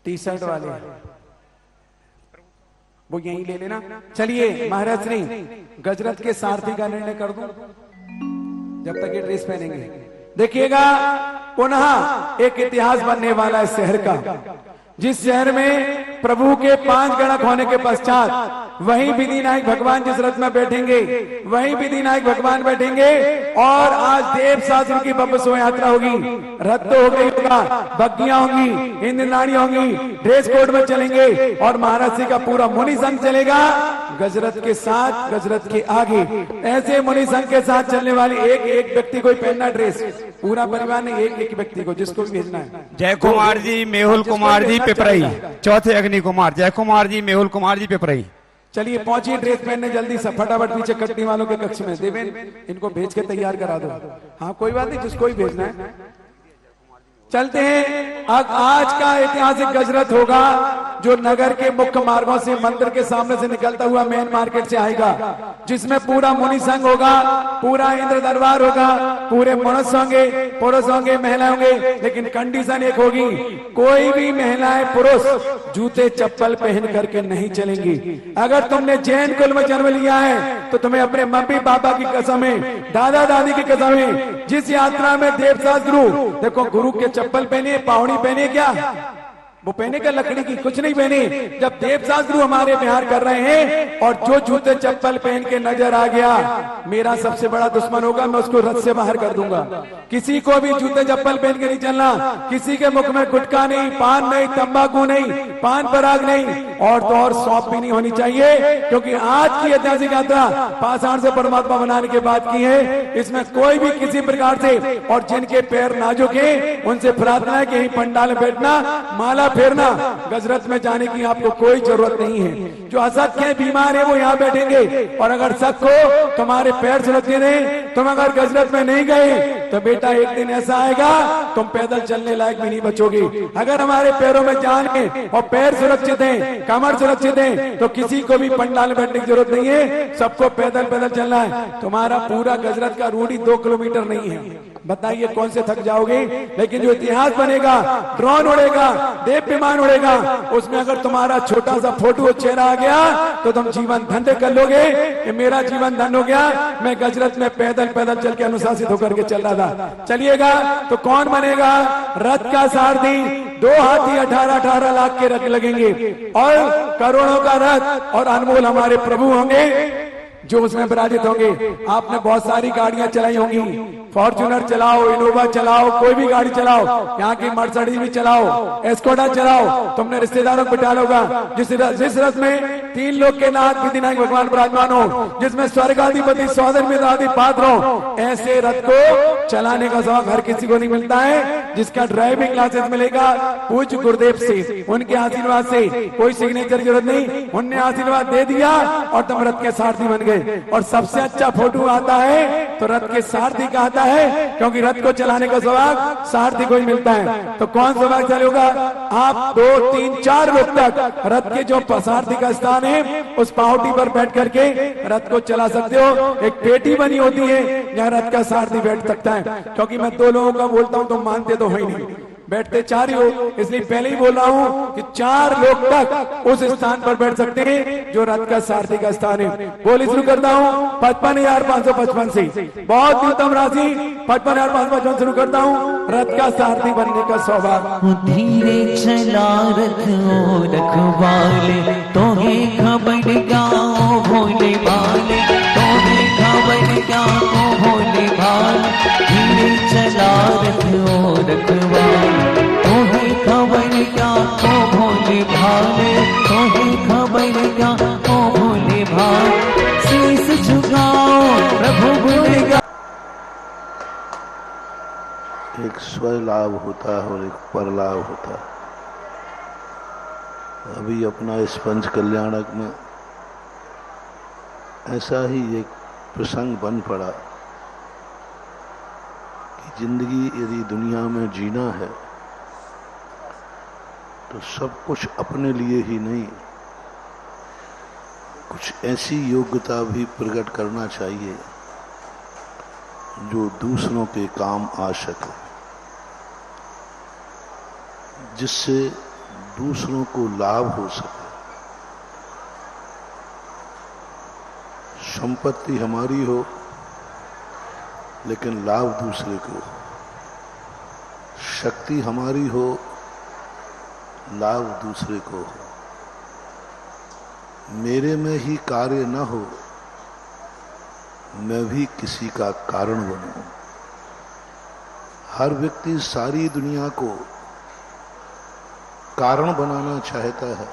टी शर्ट वाले, वो यहीं ले लेना। चलिए महाराज श्री गजरथ के सारथी का निर्णय कर दूं जब तक ये ड्रेस पहनेंगे। देखिएगा, पुनः एक इतिहास बनने वाला है शहर का। जिस शहर में प्रभु के 5 गणक होने के पश्चात वहीं विधिनायक भगवान जिस रथ में बैठेंगे, वहीं विधिनायक भगवान बैठेंगे। और आज देव शास्त्र की भव्य शोभा यात्रा होगी। रथ तो हो गई होगा, बग्गियां होंगी, इंद्रनाड़ी होंगी, ड्रेस कोड में चलेंगे, और महाराज जी का पूरा मुनि संघ चलेगा गजरथ के साथ, गजरथ के आगे। ऐसे मुनि संघ के साथ चलने वाली एक एक व्यक्ति को पहनना ड्रेस, पूरा परिवार ने एक एक व्यक्ति को, जिसको भी भेजना है। जय कुमार जी, मेहुल कुमार जी पिपरई, चौथे अग्नि कुमार जय कुमार जी, मेहुल कुमार जी पिपरई। चलिए पहुंचिए ड्रेस पहनने जल्दी से, फटाफट पीछे कटनी वालों के कक्ष में। देवेन इनको भेज के तैयार करा दो। हाँ कोई बात नहीं, जिसको ही भेजना है। चलते हैं, आज का ऐतिहासिक गजरथ होगा जो नगर के मुख्य मार्गों से मंदिर के सामने से निकलता हुआ मेन मार्केट से आएगा, जिसमें पूरा मुनि संघ होगा, पूरा इंद्र दरबार होगा, पूरे मनुष्य होंगे, पुरुष होंगे, महिला होंगे। लेकिन कंडीशन एक होगी, कोई भी महिलाएं पुरुष जूते चप्पल पहन करके नहीं चलेंगी। अगर तुमने जैन कुल में जन्म लिया है तो तुम्हें अपने मम्मी पापा की कसम है, दादा दादी की कसम है, जिस यात्रा में देवशास्त्र देखो गुरु के चप्पल पहने, पावड़ी पहने, क्या वो पहने का लकड़ी की, कुछ नहीं पहने। जब देवशास्त्र हमारे बिहार कर रहे हैं और जो जूते चप्पल पहन के नजर आ गया, मेरा सबसे बड़ा दुश्मन होगा, मैं उसको रथ से बाहर कर दूंगा। किसी को भी जूते चप्पल पहन के नहीं चलना, किसी के मुख में गुटखा नहीं, पान नहीं, तंबाकू नहीं, पान पराग नहीं, और तो और सौंप भी नहीं होनी चाहिए। क्योंकि आज की ऐतिहासिक यात्रा पाषाण से परमात्मा बनाने के बाद की है। इसमें कोई भी किसी प्रकार से, और जिनके पैर नाजुक हैं उनसे प्रार्थना है कि यही पंडाल में बैठना, माला फेरना, गजरथ में जाने की आपको कोई जरूरत नहीं है। जो असत के बीमार है वो यहाँ बैठेंगे, और अगर सक हो तुम्हारे पैर सुरक्षित हैं, तुम अगर गजरथ में नहीं गए तो बेटा एक दिन ऐसा आएगा तुम पैदल चलने लायक भी नहीं बचोगे। अगर हमारे पैरों में जान है और पैर सुरक्षित हैं, कमर सुरक्षित है, तो किसी को भी पंडाल में बैठने की जरूरत नहीं है, सबको पैदल पैदल चलना है। तुम्हारा पूरा गजरथ का रूट ही 2 किलोमीटर नहीं है, बताइए कौन से थक जाओगे। लेकिन जो इतिहास बनेगा, ड्रोन उड़ेगा, देव विमान उड़ेगा, उसमें अगर तुम्हारा छोटा सा फोटो चेहरा आ गया तो तुम जीवन धन्य कर लोगे कि मेरा जीवन धन्य हो गया, मैं गजरथ में पैदल पैदल चल के अनुशासित होकर के चल रहा था। चलिएगा तो कौन बनेगा रथ का सारथी? 2 हाथी 18-18 लाख के रथ लगेंगे, और करोड़ों का रथ, और अनमोल हमारे प्रभु होंगे जो उसमें विराजित होंगे। आपने बहुत सारी गाड़ियां चलाई होंगी, फॉर्च्यूनर चलाओ, इनोवा चलाओ, कोई भी गाड़ी चलाओ, यहाँ की मर्सिडीज भी चलाओ, एस्कोडा चलाओ, तुमने रिश्तेदारों को बिठा लोगा। जिस रथ में 3 लोग के नाथ विधिनायक भगवान विराजमान हो, जिसमें स्वर्गाधिपति सौदर में आदि पात्र हो, ऐसे रथ को चलाने का शौक हर किसी को नहीं मिलता है। जिसका ड्राइविंग लाइसेंस मिलेगा पूज्य गुरुदेव से, उनके आशीर्वाद से, कोई सिग्नेचर की जरूरत नहीं, उनने आशीर्वाद दे दिया और तुम रथ के सारथी बन गए। और सबसे अच्छा फोटो आता है तो रथ के सारथी का आता है, क्योंकि रथ को चलाने का सौभाग्य सारथी को ही मिलता है। तो कौन सौभाग्य चलेगा? आप 2, 3, 4 लोग तक रथ के जो सारथी का स्थान है उस पावटी पर बैठ करके रथ को चला सकते हो। एक पेटी बनी होती है जहाँ रथ का सारथी बैठ सकता है। क्योंकि मैं 2 लोगों का बोलता हूँ तो मानते तो है ही नहीं, बैठते 4 ही हो, इसलिए पहले ही बोल रहा हूं कि 4 लोग तक उस स्थान पर बैठ सकते हैं जो रथ का सारथी का स्थान है। बोली शुरू करता हूं 55,555 से, बहुत ही उत्तम राशि 55,555 शुरू करता हूं। रथ का सारथी बनने का सौभाग्य। धीरे चला रथ ओ रखवाले, तोहे खबर क्या ओ भोले भाले, तोहे खबर क्या ओ भोले भाले। धीरे चला रथ ओ रखवाले, तोहे खबर क्या ओ भोले भाले, तोहे खबर क्या ओ भोले भाले। स्वलाभ होता है और एक परलाभ होता है। अभी अपना इस पंच कल्याणक में ऐसा ही एक प्रसंग बन पड़ा कि जिंदगी यदि दुनिया में जीना है तो सब कुछ अपने लिए ही नहीं, कुछ ऐसी योग्यता भी प्रकट करना चाहिए जो दूसरों के काम आ सके, जिससे दूसरों को लाभ हो सके। संपत्ति हमारी हो लेकिन लाभ दूसरे को, शक्ति हमारी हो लाभ दूसरे को हो, मेरे में ही कार्य न हो मैं भी किसी का कारण बनूं। हर व्यक्ति सारी दुनिया को कारण बनाना चाहता है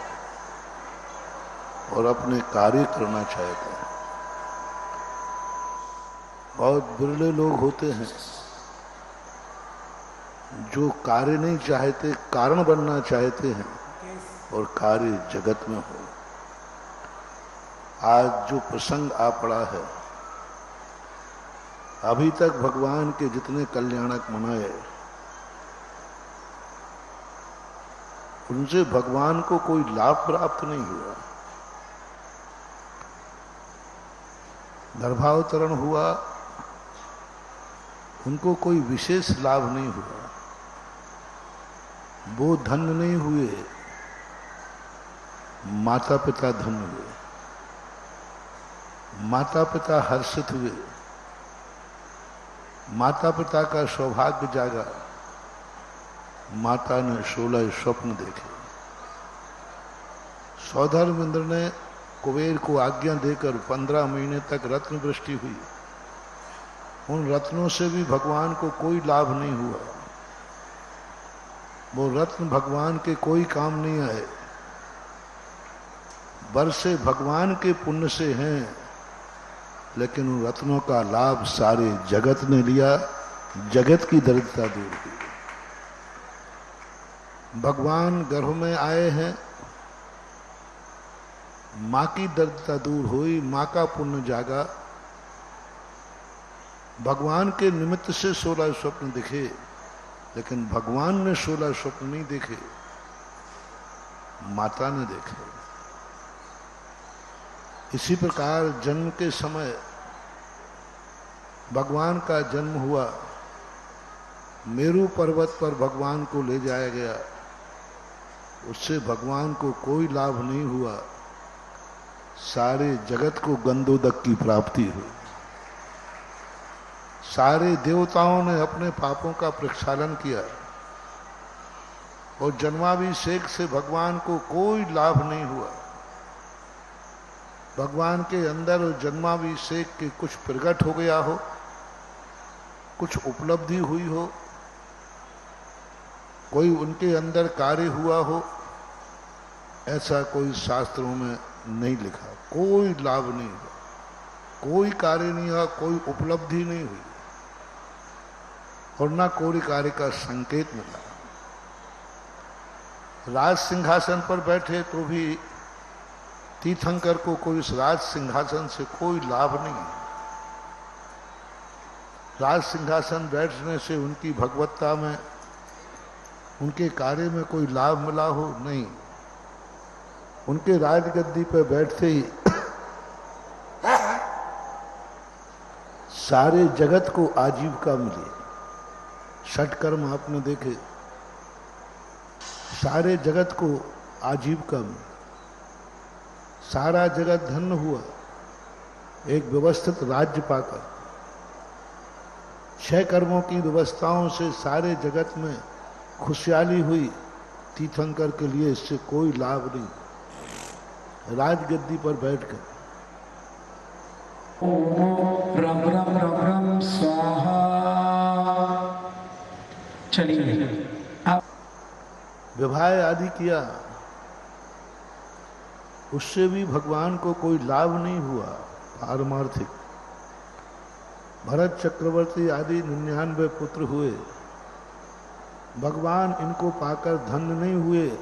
और अपने कार्य करना चाहता है। बहुत बिरले लोग होते हैं जो कार्य नहीं चाहते, कारण बनना चाहते हैं और कार्य जगत में हो। आज जो प्रसंग आ पड़ा है, अभी तक भगवान के जितने कल्याणक मनाए उनसे भगवान को कोई लाभ प्राप्त नहीं हुआ। गर्भावतरण हुआ, उनको कोई विशेष लाभ नहीं हुआ। वो धन्य नहीं हुए, माता पिता धन्य हुए। माता पिता हर्षित हुए, माता पिता का सौभाग्य जागा। माता ने 16 स्वप्न देखे। सौधर्म इंद्र ने कुबेर को आज्ञा देकर 15 महीने तक रत्न वृष्टि हुई। उन रत्नों से भी भगवान को कोई लाभ नहीं हुआ। वो रत्न भगवान के कोई काम नहीं आए। वर्षे भगवान के पुण्य से हैं, लेकिन उन रत्नों का लाभ सारे जगत ने लिया। जगत की दरिद्रता दूर की। भगवान गर्भ में आए हैं, मां की दरिद्रता दूर हुई, मां का पुण्य जागा। भगवान के निमित्त से 16 स्वप्न दिखे, लेकिन भगवान ने 16 स्वप्न नहीं देखे, माता ने देखे। इसी प्रकार जन्म के समय भगवान का जन्म हुआ। मेरू पर्वत पर भगवान को ले जाया गया, उससे भगवान को कोई लाभ नहीं हुआ। सारे जगत को गंधोदक की प्राप्ति हुई। सारे देवताओं ने अपने पापों का प्रक्षालन किया और जन्माभिषेक से भगवान को कोई लाभ नहीं हुआ। भगवान के अंदर जन्माभिषेक के कुछ प्रकट हो गया हो, कुछ उपलब्धि हुई हो, कोई उनके अंदर कार्य हुआ हो, ऐसा कोई शास्त्रों में नहीं लिखा। कोई लाभ नहीं हुआ, कोई कार्य नहीं हुआ, कोई उपलब्धि नहीं हुई और ना कोई कार्य का संकेत मिला। राज सिंहासन पर बैठे तो भी तीर्थंकर को कोई इस राज सिंहासन से कोई लाभ नहीं है। राज सिंहासन बैठने से उनकी भगवत्ता में, उनके कार्य में कोई लाभ मिला हो? नहीं। उनके राजगद्दी पर बैठते ही सारे जगत को आजीविका मिली। षटकर्म आपने देखे, सारे जगत को आजीविका मिली, सारा जगत धन्य हुआ। एक व्यवस्थित राज्य पाकर 6 कर्मों की व्यवस्थाओं से सारे जगत में खुशहाली हुई। तीर्थंकर के लिए इससे कोई लाभ नहीं। राजगद्दी पर बैठकर ओम रम रम रम रम स्वाहा। चलिए आप विवाह आदि किया, उससे भी भगवान को कोई लाभ नहीं हुआ पारमार्थिक। भरत चक्रवर्ती आदि 99 पुत्र हुए, भगवान इनको पाकर धन्य नहीं हुए,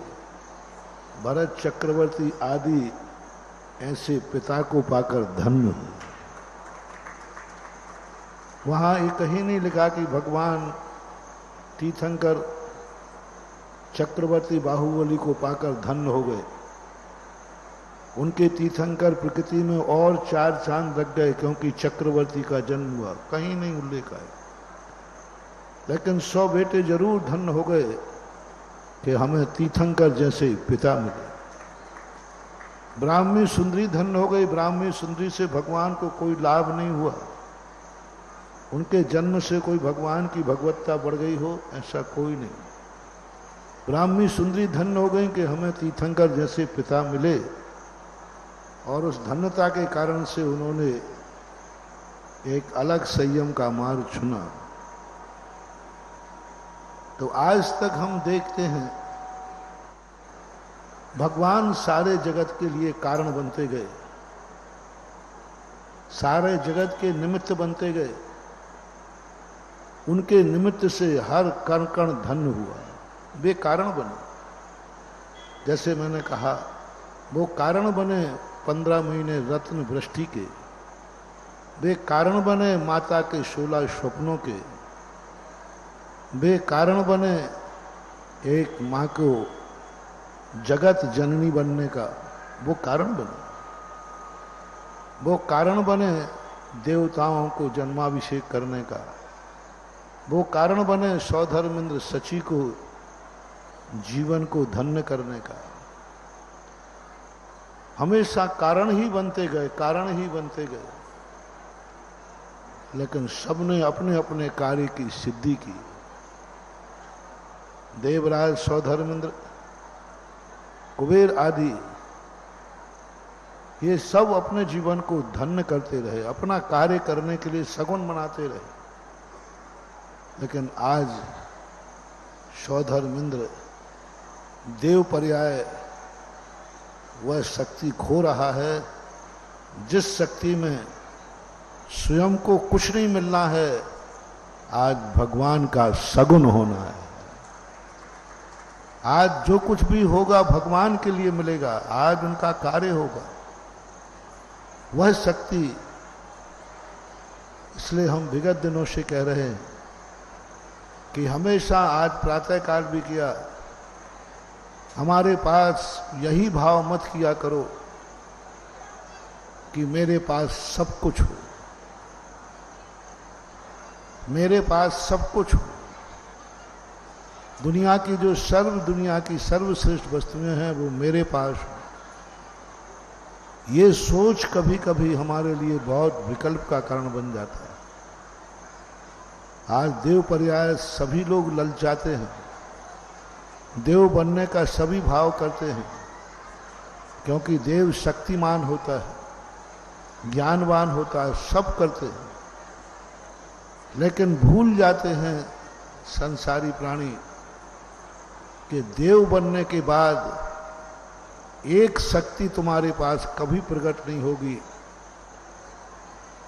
भरत चक्रवर्ती आदि ऐसे पिता को पाकर धन्य हुए। वहां ये कहीं नहीं लिखा कि भगवान तीर्थंकर चक्रवर्ती बाहुबली को पाकर धन्य हो गए। उनके तीर्थंकर प्रकृति में और 4 चांद लग गए क्योंकि चक्रवर्ती का जन्म हुआ, कहीं नहीं उल्लेख है। लेकिन 100 बेटे जरूर धन्य हो गए कि हमें तीर्थंकर जैसे पिता मिले। ब्राह्मी सुंदरी धन्य हो गई। ब्राह्मी सुंदरी से भगवान को कोई लाभ नहीं हुआ, उनके जन्म से कोई भगवान की भगवत्ता बढ़ गई हो, ऐसा कोई नहीं। ब्राह्मी सुंदरी धन्य हो गई कि हमें तीर्थंकर जैसे पिता मिले, और उस धन्यता के कारण से उन्होंने एक अलग संयम का मार्ग चुना। तो आज तक हम देखते हैं भगवान सारे जगत के लिए कारण बनते गए, सारे जगत के निमित्त बनते गए। उनके निमित्त से हर कण कण धन्य हुआ, वे कारण बने। जैसे मैंने कहा, वो कारण बने 15 महीने रत्न वृष्टि के, वे कारण बने माता के 16 स्वप्नों के, वे कारण बने एक माँ को जगत जननी बनने का, वो कारण बने। वो कारण बने देवताओं को जन्माभिषेक करने का, वो कारण बने सौधर्मेंद्र शची को जीवन को धन्य करने का। हमेशा कारण ही बनते गए, कारण ही बनते गए। लेकिन सबने अपने अपने कार्य की सिद्धि की। देवराज, सौधर्मेंद्र, कुबेर आदि ये सब अपने जीवन को धन्य करते रहे, अपना कार्य करने के लिए सगुन बनाते रहे। लेकिन आज सौधर्मेंद्र देव पर्याय वह शक्ति खो रहा है जिस शक्ति में स्वयं को कुछ नहीं मिलना है, आज भगवान का सगुन होना है। आज जो कुछ भी होगा भगवान के लिए मिलेगा, आज उनका कार्य होगा, वह शक्ति। इसलिए हम विगत दिनों से कह रहे हैं कि हमेशा, आज प्रातःकाल भी किया, हमारे पास यही भाव मत किया करो कि मेरे पास सब कुछ हो, मेरे पास सब कुछ हो। दुनिया की सर्वश्रेष्ठ वस्तुएं हैं वो मेरे पास हो। ये सोच कभी कभी हमारे लिए बहुत विकल्प का कारण बन जाता है। आज देव पर्याय सभी लोग ललचाते हैं, देव बनने का सभी भाव करते हैं, क्योंकि देव शक्तिमान होता है, ज्ञानवान होता है, सब करते हैं। लेकिन भूल जाते हैं संसारी प्राणी कि देव बनने के बाद एक शक्ति तुम्हारे पास कभी प्रकट नहीं होगी,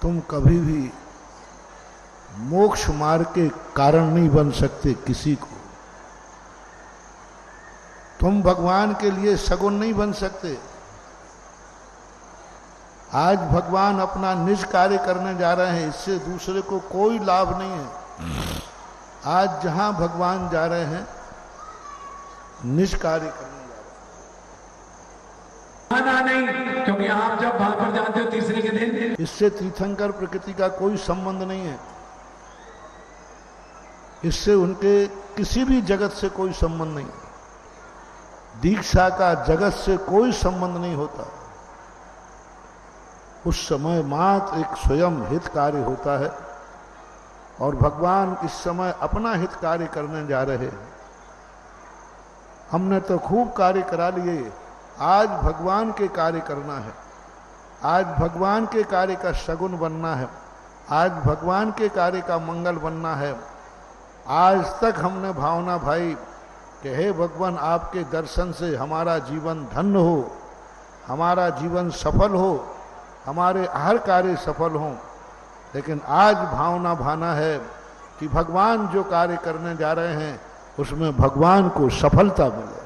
तुम कभी भी मोक्ष मार्ग के कारण नहीं बन सकते किसी को। तुम भगवान के लिए सगुन नहीं बन सकते। आज भगवान अपना निज कार्य करने जा रहे हैं, इससे दूसरे को कोई लाभ नहीं है। आज जहां भगवान जा रहे हैं निज कार्य करने जा रहे हैं। नहीं, क्योंकि आप जब वहां पर जाते हो तीसरे के दिन, इससे तीर्थंकर प्रकृति का कोई संबंध नहीं है, इससे उनके किसी भी जगत से कोई संबंध नहीं। दीक्षा का जगत से कोई संबंध नहीं होता। उस समय मात्र एक स्वयं हित कार्य होता है, और भगवान इस समय अपना हित कार्य करने जा रहे हैं। हमने तो खूब कार्य करा लिए, आज भगवान के कार्य करना है, आज भगवान के कार्य का सगुन बनना है, आज भगवान के कार्य का मंगल बनना है। आज तक हमने भावना भाई कि हे भगवान, आपके दर्शन से हमारा जीवन धन्य हो, हमारा जीवन सफल हो, हमारे हर कार्य सफल हों। लेकिन आज भावना भाना है कि भगवान जो कार्य करने जा रहे हैं उसमें भगवान को सफलता मिले,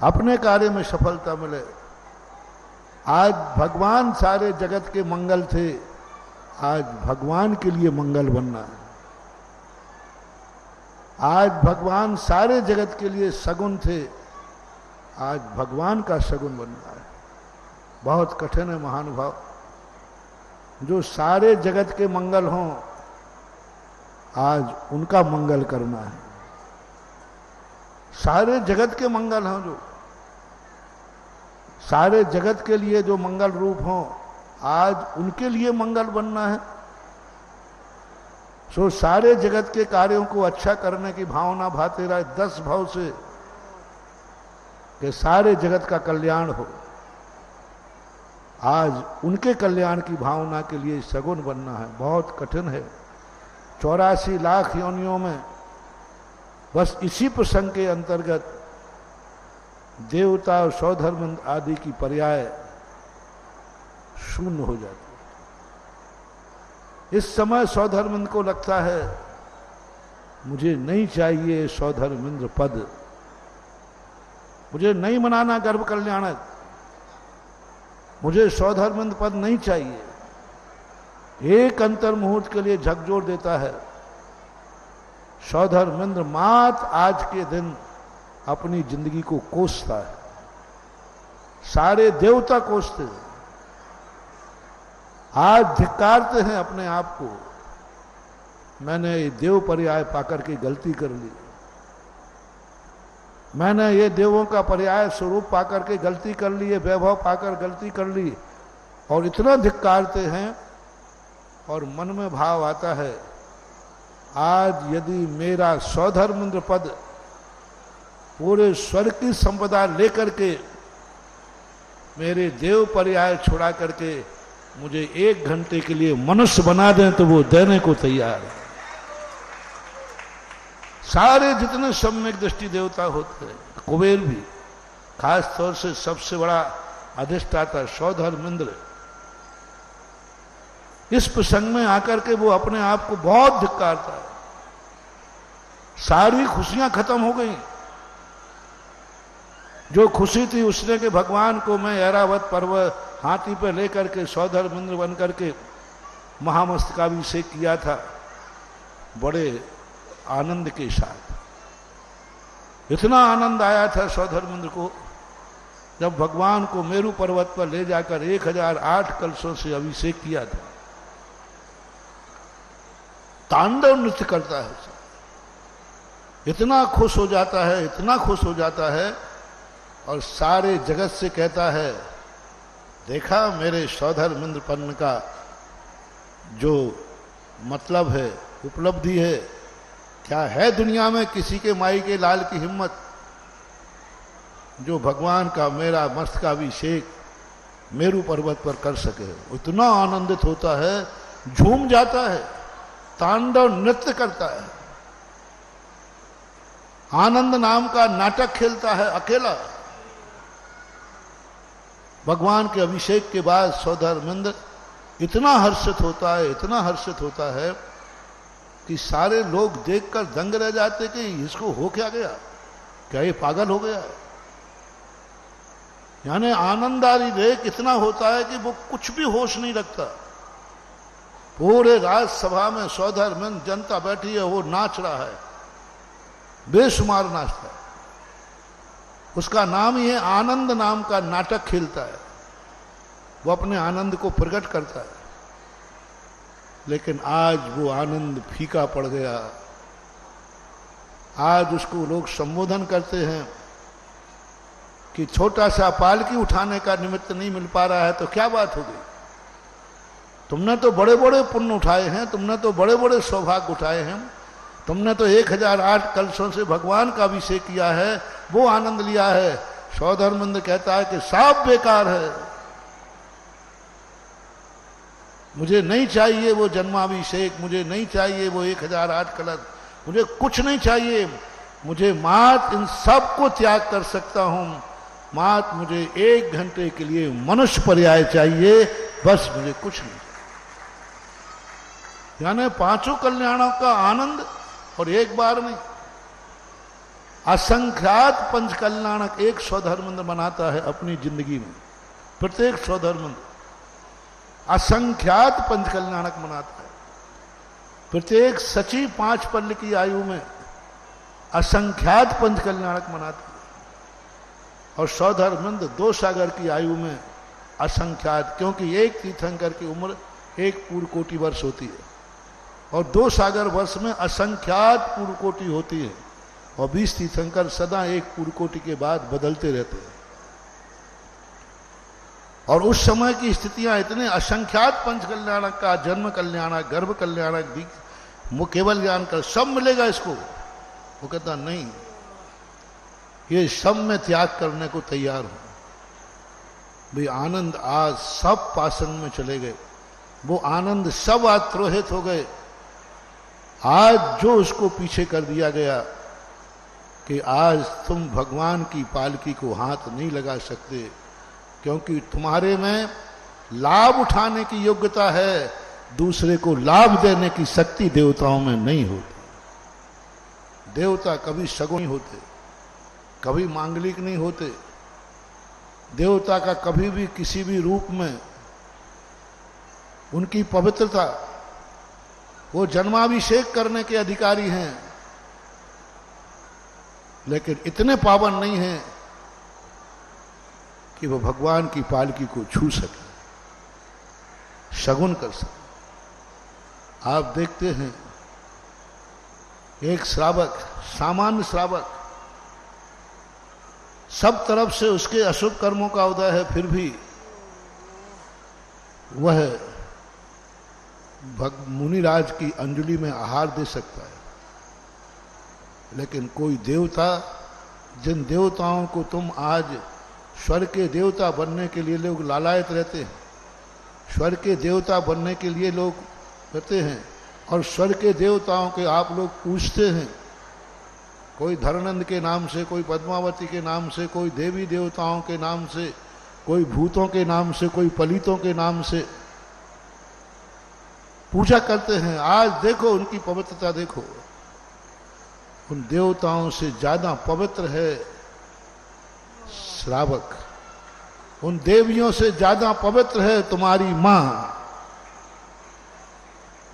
अपने कार्य में सफलता मिले। आज भगवान सारे जगत के मंगल थे, आज भगवान के लिए मंगल बनना है। आज भगवान सारे जगत के लिए सगुन थे, आज भगवान का सगुन बनना है। बहुत कठिन है महानुभाव। जो सारे जगत के मंगल हों, आज उनका मंगल करना है। सारे जगत के मंगल हों, जो सारे जगत के लिए जो मंगल रूप हों, आज उनके लिए मंगल बनना है। सो सारे जगत के कार्यों को अच्छा करने की भावना भाते रहे 10 भाव से कि सारे जगत का कल्याण हो। आज उनके कल्याण की भावना के लिए सगुन बनना है। बहुत कठिन है। 84 लाख योनियों में बस इसी प्रसंग के अंतर्गत देवता और सौधर्म आदि की पर्याय शून्य हो जाती है। इस समय सौधर्मिंद को लगता है मुझे नहीं चाहिए सौधर्मिंद्र पद, मुझे नहीं मनाना गर्भ कल्याणक, मुझे सौधर्मिंद्र पद नहीं चाहिए। एक अंतर मुहूर्त के लिए झकझोर देता है। सौधर्मिंद्र मात आज के दिन अपनी जिंदगी को कोसता है। सारे देवता कोसते हैं, आज धिक्कारते हैं अपने आप को। मैंने ये देव पर्याय पाकर के गलती कर ली, मैंने ये देवों का पर्याय स्वरूप पाकर के गलती कर ली, ये वैभव पाकर गलती कर ली। और इतना धिक्कारते हैं और मन में भाव आता है आज यदि मेरा सौधर्मिंद्र पद पूरे स्वर्ग की संपदा लेकर के मेरे देव पर्याय छुड़ा करके मुझे 1 घंटे के लिए मनुष्य बना दें तो वो देने को तैयार है। सारे जितने सम्यक दृष्टि देवता होते हैं, कुबेर भी, खास तौर से सबसे बड़ा अधिष्ठाता सौधर्मिंद्र, इस प्रसंग में आकर के वो अपने आप को बहुत धिक्कारता है। सारी खुशियां खत्म हो गई। जो खुशी थी उसने कि भगवान को मैं ऐरावत पर्वत हाथी पर लेकर के सौधर्मिंद्र बन करके महामस्तकाभिषेक किया था, बड़े आनंद के साथ। इतना आनंद आया था सौधर्मिंद्र को जब भगवान को मेरू पर्वत पर ले जाकर 1008 कलशों से अभिषेक किया था। तांडव नृत्य करता है, इतना खुश हो जाता है, इतना खुश हो जाता है और सारे जगत से कहता है देखा मेरे सौधर्मिंद्रपन्न का जो मतलब है, उपलब्धि है, क्या है दुनिया में किसी के माई के लाल की हिम्मत जो भगवान का मेरा मस्तकाभिषेक मेरू पर्वत पर कर सके। इतना आनंदित होता है, झूम जाता है, तांडव नृत्य करता है, आनंद नाम का नाटक खेलता है अकेला। भगवान के अभिषेक के बाद सौधर्मिंद्र इतना हर्षित होता है, इतना हर्षित होता है कि सारे लोग देखकर दंग रह जाते कि इसको हो क्या गया, क्या ये पागल हो गया। यानी आनंदारी रेख इतना होता है कि वो कुछ भी होश नहीं रखता। पूरे राज्यसभा में सौधर्मिंद्र जनता बैठी है, वो नाच रहा है, बेशुमार नाचता है। उसका नाम ही है आनंद नाम का नाटक खेलता है। वो अपने आनंद को प्रकट करता है, लेकिन आज वो आनंद फीका पड़ गया। आज उसको लोग संबोधन करते हैं कि छोटा सा पालकी उठाने का निमित्त नहीं मिल पा रहा है तो क्या बात हो गई। तुमने तो बड़े बड़े पुण्य उठाए हैं, तुमने तो बड़े बड़े सौभाग्य उठाए हैं, तुमने तो 1008 कलशों से भगवान का अभिषेक किया है, वो आनंद लिया है। सौधर्मिंद्र कहता है कि सब बेकार है, मुझे नहीं चाहिए वो जन्माभिषेक, मुझे नहीं चाहिए वो 1008 कलश, मुझे कुछ नहीं चाहिए। मुझे मात इन सब को त्याग कर सकता हूं, मात मुझे 1 घंटे के लिए मनुष्य पर्याय चाहिए, बस मुझे कुछ नहीं। यानी 5 कल्याणों का आनंद और एक बार नहीं, असंख्यात पंचकल्याणक एक स्वधर्मेंद्र बनाता है अपनी जिंदगी में। प्रत्येक स्वधर्मेंद्र असंख्यात पंचकल्याणक मनाता है। प्रत्येक सचिव 5 पल्ल की आयु में असंख्यात पंचकल्याणक मनाता है। और स्वधर्मेंद्र 2 सागर की आयु में असंख्यात, क्योंकि एक तीर्थंकर की उम्र 1 पूर्ण कोटि वर्ष होती है और 2 सागर वर्ष में असंख्यात पूर्ण कोटि होती है। और 20 तीर्थंकर सदा 1 पूर्ण कोटि के बाद बदलते रहते हैं। और उस समय की स्थितियां इतने असंख्यात पंचकल्याणक का, जन्म कल्याणक, गर्भ कल्याणक, केवल ज्ञान का सब मिलेगा इसको। वो कहता नहीं, ये सब में त्याग करने को तैयार हूं। भाई आनंद आज सब पासन में चले गए, वो आनंद सब आज त्रोहित हो गए। आज जो उसको पीछे कर दिया गया कि आज तुम भगवान की पालकी को हाथ नहीं लगा सकते, क्योंकि तुम्हारे में लाभ उठाने की योग्यता है, दूसरे को लाभ देने की शक्ति देवताओं में नहीं होती। देवता कभी सगुण नहीं होते, कभी मांगलिक नहीं होते। देवता का कभी भी किसी भी रूप में उनकी पवित्रता, वो जन्माभिषेक करने के अधिकारी हैं, लेकिन इतने पावन नहीं हैं कि वो भगवान की पालकी को छू सके, शगुन कर सके। आप देखते हैं एक श्रावक, सामान्य श्रावक, सब तरफ से उसके अशुभ कर्मों का उदय है, फिर भी वह मुनिराज की अंजलि में आहार दे सकता है। लेकिन कोई देवता, जिन देवताओं को तुम आज स्वर्ग के देवता बनने के लिए लोग लालायत रहते हैं, स्वर्ग के देवता बनने के लिए लोग कहते हैं, और स्वर्ग के देवताओं के आप लोग पूछते हैं, कोई धरानंद के नाम से, कोई पद्मावती के नाम से, कोई देवी देवताओं के नाम से, कोई भूतों के नाम से, कोई पलितों के नाम से पूजा करते हैं। आज देखो उनकी पवित्रता देखो, उन देवताओं से ज्यादा पवित्र है श्रावक, उन देवियों से ज्यादा पवित्र है तुम्हारी मां,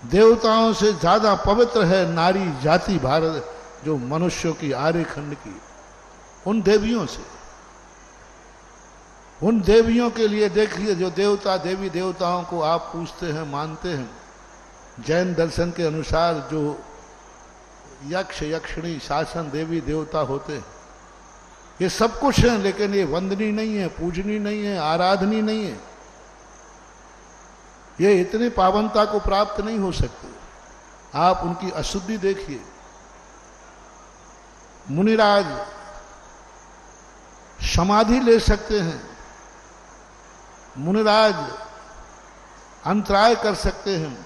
देवताओं से ज्यादा पवित्र है नारी जाति भारत, जो मनुष्यों की आर्यखंड की, उन देवियों से। उन देवियों के लिए देखिए, जो देवता देवी देवताओं को आप पूछते हैं, मानते हैं, जैन दर्शन के अनुसार जो यक्ष यक्षिणी शासन देवी देवता होते हैं, ये सब कुछ है, लेकिन ये वंदनी नहीं है, पूजनी नहीं है, आराधनी नहीं है। ये इतनी पावनता को प्राप्त नहीं हो सकते। आप उनकी अशुद्धि देखिए। मुनिराज समाधि ले सकते हैं, मुनिराज अंतराय कर सकते हैं,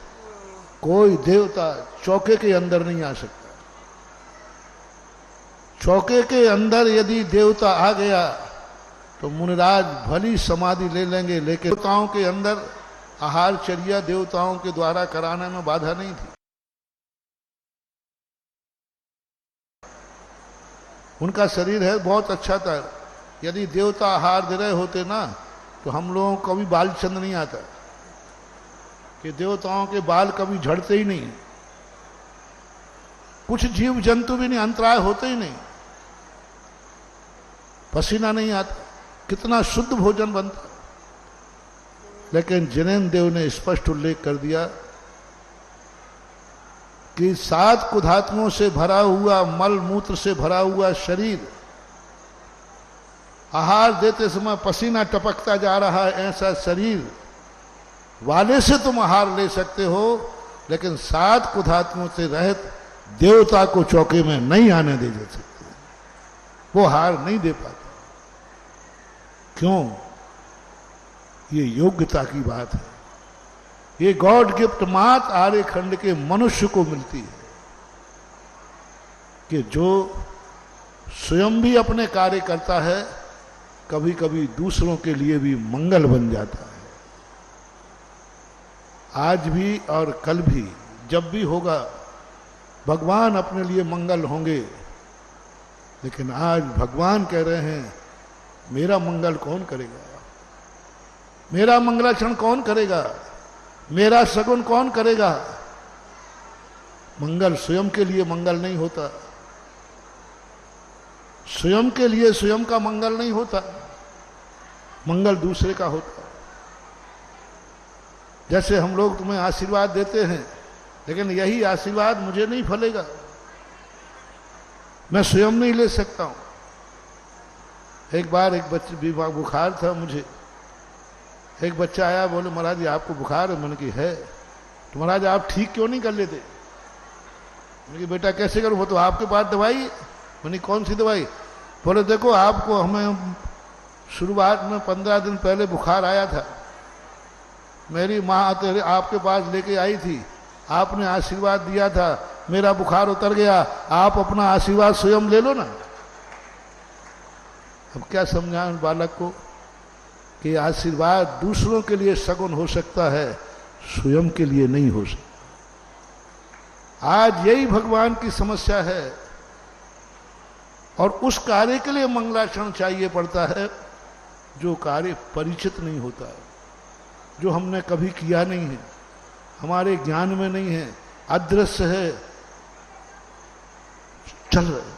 कोई देवता चौके के अंदर नहीं आ सकता। चौके के अंदर यदि देवता आ गया तो मुनिराज भली समाधि ले लेंगे, लेकिन देवताओं के अंदर आहारचर्या देवताओं के द्वारा कराने में बाधा नहीं थी। उनका शरीर है बहुत अच्छा था। यदि देवता आहार दे रहे होते ना, तो हम लोगों को कभी बाल चंद नहीं आता, कि देवताओं के बाल कभी झड़ते ही नहीं, कुछ जीव जंतु भी नहीं, अंतराय होते ही नहीं, पसीना नहीं आता, कितना शुद्ध भोजन बनता। लेकिन जिनेन्द्र देव ने स्पष्ट उल्लेख कर दिया कि 7 कुधात्मों से भरा हुआ, मल मूत्र से भरा हुआ शरीर, आहार देते समय पसीना टपकता जा रहा है, ऐसा शरीर वाले से तुम आहार ले सकते हो, लेकिन 7 कुधात्मों से रहित देवता को चौके में नहीं आने दे सकते, वो हार नहीं दे पाते। क्यों? ये योग्यता की बात है। ये गॉड गिफ्ट मात आर्यखंड के मनुष्य को मिलती है कि जो स्वयं भी अपने कार्य करता है, कभी कभी दूसरों के लिए भी मंगल बन जाता है। आज भी और कल भी, जब भी होगा, भगवान अपने लिए मंगल होंगे, लेकिन आज भगवान कह रहे हैं मेरा मंगल कौन करेगा, मेरा मंगलाचरण कौन करेगा, मेरा सगुन कौन करेगा। मंगल स्वयं के लिए मंगल नहीं होता, स्वयं के लिए स्वयं का मंगल नहीं होता, मंगल दूसरे का होता। जैसे हम लोग तुम्हें आशीर्वाद देते हैं, लेकिन यही आशीर्वाद मुझे नहीं फलेगा, मैं स्वयं नहीं ले सकता हूं। एक बार एक बच्चे बुखार था मुझे, एक बच्चा आया, बोले महाराज जी आपको बुखार है। मैंने कहा है, तो महाराज आप ठीक क्यों नहीं कर लेते। मैंने कहा बेटा कैसे करूं, वो तो आपके पास दवाई है। मैंने कौन सी दवाई। बोले देखो आपको हमें शुरुआत में 15 दिन पहले बुखार आया था, मेरी माँ तेरे आपके पास लेके आई थी, आपने आशीर्वाद दिया था, मेरा बुखार उतर गया, आप अपना आशीर्वाद स्वयं ले लो ना। अब क्या समझाएं बालक को कि आशीर्वाद दूसरों के लिए सगुन हो सकता है, स्वयं के लिए नहीं हो सकता। आज यही भगवान की समस्या है, और उस कार्य के लिए मंगलाचरण चाहिए पड़ता है जो कार्य परिचित नहीं होता है, जो हमने कभी किया नहीं है, हमारे ज्ञान में नहीं है, अदृश्य है, चल रहे।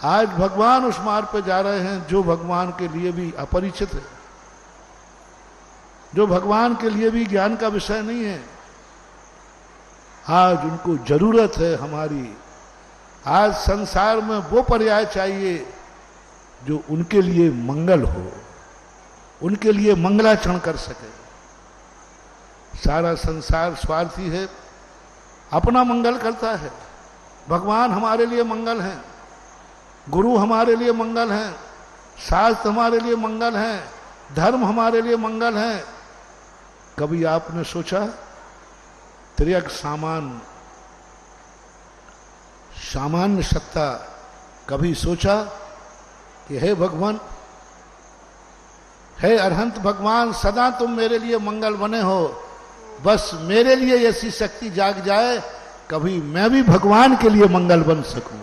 आज भगवान उस मार्ग पे जा रहे हैं जो भगवान के लिए भी अपरिचित है, जो भगवान के लिए भी ज्ञान का विषय नहीं है। आज उनको जरूरत है हमारी। आज संसार में वो पर्याय चाहिए जो उनके लिए मंगल हो, उनके लिए मंगलाचरण कर सके। सारा संसार स्वार्थी है, अपना मंगल करता है। भगवान हमारे लिए मंगल हैं, गुरु हमारे लिए मंगल हैं, शास्त्र हमारे लिए मंगल हैं, धर्म हमारे लिए मंगल हैं। कभी आपने सोचा त्रियक सामान्य सत्ता, कभी सोचा कि हे भगवान, हे अरहंत भगवान, सदा तुम मेरे लिए मंगल बने हो, बस मेरे लिए ऐसी शक्ति जाग जाए कभी मैं भी भगवान के लिए मंगल बन सकूं,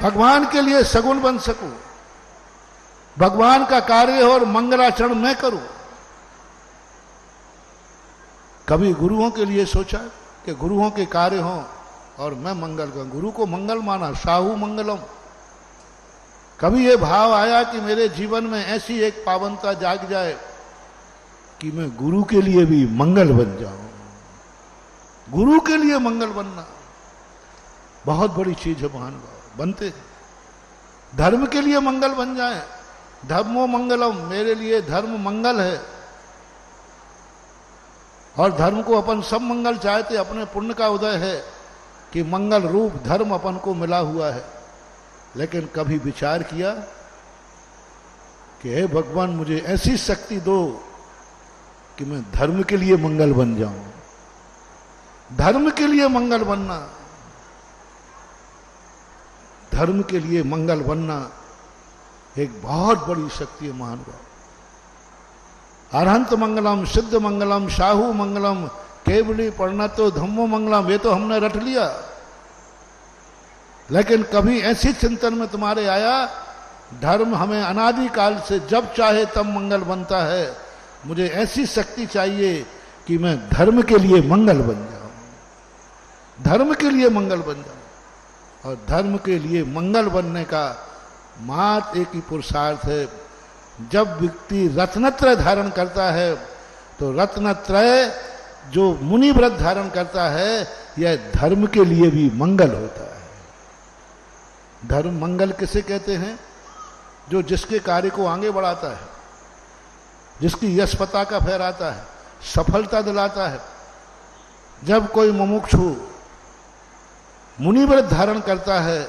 भगवान के लिए सगुन बन सकूं, भगवान का कार्य हो और मंगलाचरण मैं करूं। कभी गुरुओं के लिए सोचा कि गुरुओं के कार्य हों और मैं मंगल करूं, गुरु को मंगल माना, साहू मंगलम। कभी ये भाव आया कि मेरे जीवन में ऐसी एक पावनता जाग जाए कि मैं गुरु के लिए भी मंगल बन जाऊं। गुरु के लिए मंगल बनना बहुत बड़ी चीज है महानुभाव, बनते धर्म के लिए मंगल बन जाए। धर्मो मंगलम, मेरे लिए धर्म मंगल है, और धर्म को अपन सब मंगल चाहते, अपने पुण्य का उदय है कि मंगल रूप धर्म अपन को मिला हुआ है। लेकिन कभी विचार किया कि हे भगवान मुझे ऐसी शक्ति दो कि मैं धर्म के लिए मंगल बन जाऊं। धर्म के लिए मंगल बनना, धर्म के लिए मंगल बनना एक बहुत बड़ी शक्ति है महानुभाव। अरहंत मंगलम, सिद्ध मंगलम, साहू मंगलम, केवली परिणतो धम्मो मंगलम, ये तो हमने रट लिया। लेकिन कभी ऐसी चिंतन में तुम्हारे आया, धर्म हमें अनादिकाल से जब चाहे तब मंगल बनता है, मुझे ऐसी शक्ति चाहिए कि मैं धर्म के लिए मंगल बन जाऊं, धर्म के लिए मंगल बन जाऊं। और धर्म के लिए मंगल बनने का मात्र एक ही पुरुषार्थ है। जब व्यक्ति रत्नत्रय धारण करता है तो रत्नत्रय जो मुनि व्रत धारण करता है, यह धर्म के लिए भी मंगल होता है। धर्म मंगल किसे कहते हैं? जो जिसके कार्य को आगे बढ़ाता है, जिसकी यश पताका फहराता है, सफलता दिलाता है। जब कोई मुमुक्षु मुनि व्रत धारण करता है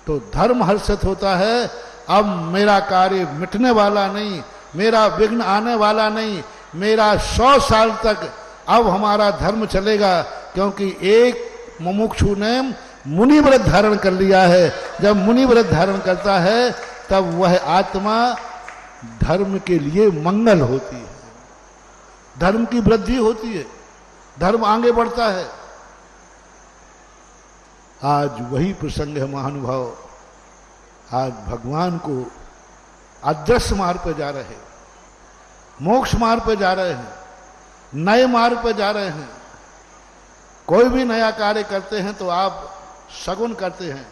तो धर्म हर्षित होता है, अब मेरा कार्य मिटने वाला नहीं, मेरा विघ्न आने वाला नहीं, मेरा 100 साल तक अब हमारा धर्म चलेगा, क्योंकि एक मुमुक्षु ने मुनि व्रत धारण कर लिया है। जब मुनि व्रत धारण करता है तब वह आत्मा धर्म के लिए मंगल होती है, धर्म की वृद्धि होती है, धर्म आगे बढ़ता है। आज वही प्रसंग है महानुभाव। आज भगवान को अदृश्य मार्ग पर जा रहे हैं, मोक्ष मार्ग पर जा रहे हैं, नए मार्ग पर जा रहे हैं। कोई भी नया कार्य करते हैं तो आप शगुन करते हैं,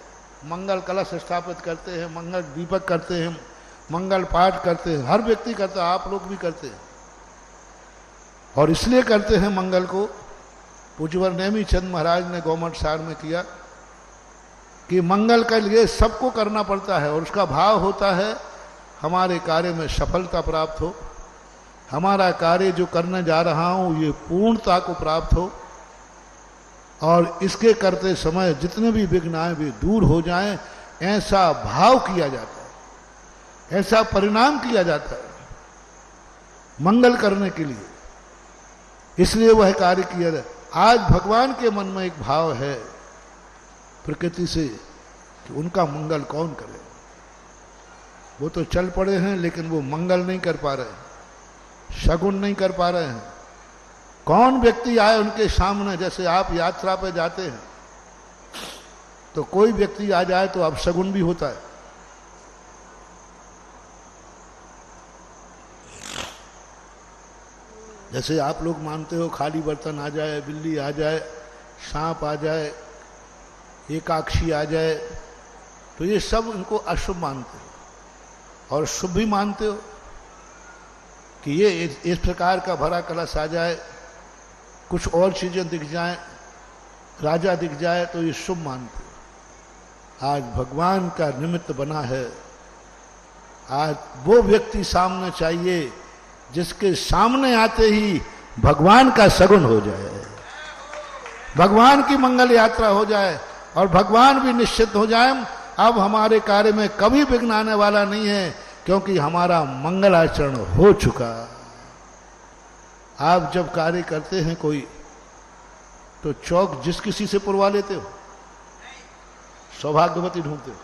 मंगल कलश स्थापित करते हैं, मंगल दीपक करते हैं, मंगल पाठ करते हैं, हर व्यक्ति करता है, आप लोग भी करते हैं। और इसलिए करते हैं मंगल को, पूज्यवर नेमी चंद महाराज ने गौमठ सार में किया कि मंगल के लिए सबको करना पड़ता है और उसका भाव होता है हमारे कार्य में सफलता प्राप्त हो, हमारा कार्य जो करने जा रहा हूं ये पूर्णता को प्राप्त हो और इसके करते समय जितने भी विघ्न आए वे दूर हो जाएं, ऐसा भाव किया जाता है, ऐसा परिणाम किया जाता है मंगल करने के लिए। इसलिए वह कार्य किया जाए। आज भगवान के मन में एक भाव है प्रकृति से कि उनका मंगल कौन करे। वो तो चल पड़े हैं लेकिन वो मंगल नहीं कर पा रहे, शगुन नहीं कर पा रहे हैं। कौन व्यक्ति आए उनके सामने, जैसे आप यात्रा पे जाते हैं तो कोई व्यक्ति आ जाए तो अब शगुन भी होता है। जैसे आप लोग मानते हो खाली बर्तन आ जाए, बिल्ली आ जाए, सांप आ जाए, एकाक्षी आ जाए, तो ये सब इनको अशुभ मानते हो और शुभ भी मानते हो कि ये इस प्रकार का भरा कलश आ जाए, कुछ और चीजें दिख जाएं, राजा दिख जाए तो ये शुभ मानते हो। आज भगवान का निमित्त बना है। आज वो व्यक्ति सामने चाहिए जिसके सामने आते ही भगवान का सगुन हो जाए, भगवान की मंगल यात्रा हो जाए और भगवान भी निश्चित हो जाए अब हमारे कार्य में कभी विघ्न आने वाला नहीं है क्योंकि हमारा मंगल आचरण हो चुका। आप जब कार्य करते हैं कोई तो चौक जिस किसी से पुरवा लेते हो, सौभाग्यवती ढूंढते हो।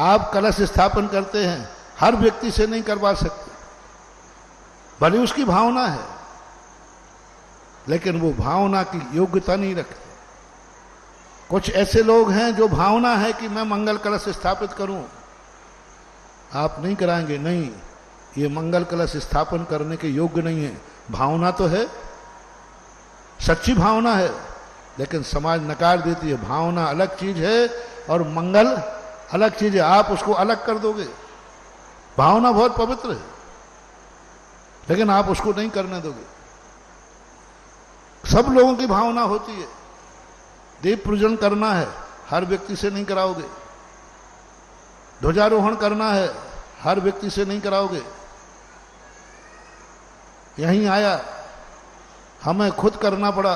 आप कलश स्थापन करते हैं, हर व्यक्ति से नहीं करवा सकते, भले उसकी भावना है लेकिन वो भावना की योग्यता नहीं रखते। कुछ ऐसे लोग हैं जो भावना है कि मैं मंगल कलश स्थापित करूं, आप नहीं कराएंगे, नहीं, ये मंगल कलश स्थापन करने के योग्य नहीं है। भावना तो है, सच्ची भावना है, लेकिन समाज नकार देती है। भावना अलग चीज है और मंगल अलग चीज है, आप उसको अलग कर दोगे। भावना बहुत पवित्र है लेकिन आप उसको नहीं करने दोगे। सब लोगों की भावना होती है, दीप पूजन करना है, हर व्यक्ति से नहीं कराओगे। ध्वजारोहण करना है, हर व्यक्ति से नहीं कराओगे। यहीं आया, हमें खुद करना पड़ा।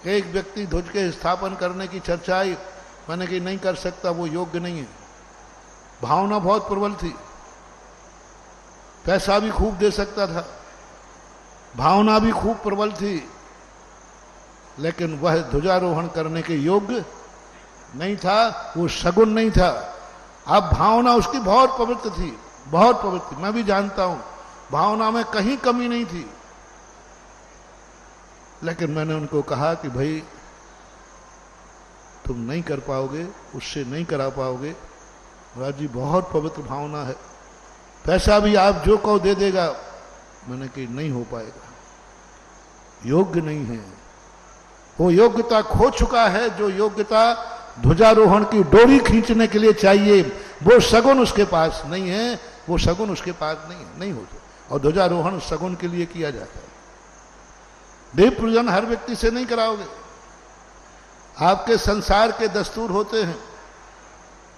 एक व्यक्ति ध्वज के स्थापन करने की चर्चा आई, मैंने कि नहीं कर सकता, वो योग्य नहीं है। भावना बहुत प्रबल थी, पैसा भी खूब दे सकता था, भावना भी खूब प्रबल थी, लेकिन वह ध्वजारोहण करने के योग्य नहीं था, वो शगुन नहीं था। अब भावना उसकी बहुत पवित्र थी, बहुत पवित्र, मैं भी जानता हूं भावना में कहीं कमी नहीं थी। लेकिन मैंने उनको कहा कि भाई तुम नहीं कर पाओगे, उससे नहीं करा पाओगे, महाराज जी बहुत पवित्र भावना है, पैसा भी आप जो कहो दे देगा। मैंने कि नहीं हो पाएगा, योग्य नहीं है। वो योग्यता खो चुका है, जो योग्यता ध्वजारोहण की डोरी खींचने के लिए चाहिए, वो सगुन उसके पास नहीं है, वो सगुन उसके पास नहीं है, नहीं होता। और ध्वजारोहण सगुन के लिए किया जाता है। दीप पूजन हर व्यक्ति से नहीं कराओगे। आपके संसार के दस्तूर होते हैं,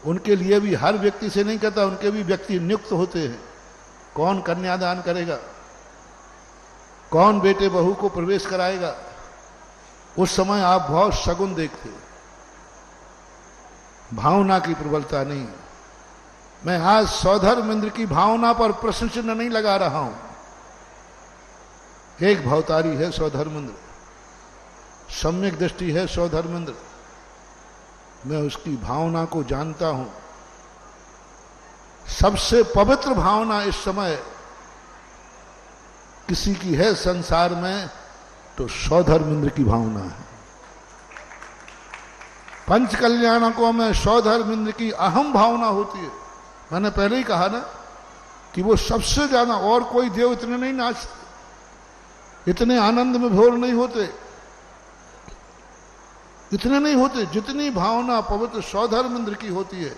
उनके लिए भी हर व्यक्ति से नहीं करता, उनके भी व्यक्ति नियुक्त होते हैं। कौन कन्यादान करेगा, कौन बेटे बहू को प्रवेश कराएगा, उस समय आप बहुत सगुन देखते, भावना की प्रबलता नहीं। मैं आज सौधर्मेंद्र की भावना पर प्रश्न चिन्ह नहीं लगा रहा हूं। एक भवतारी है सौधर्मेंद्र, सम्यक दृष्टि है सौधर्मेंद्र, मैं उसकी भावना को जानता हूं। सबसे पवित्र भावना इस समय किसी की है संसार में तो सौधर्मेंद्र की भावना है। पंच कल्याणकों में सौधर्मिंद्र की अहम भावना होती है। मैंने पहले ही कहा ना कि वो सबसे ज्यादा, और कोई देव इतने नहीं नाचते, इतने आनंद में भोर नहीं होते, इतने नहीं होते जितनी भावना पवित्र सौधर्मिंद्र की होती है।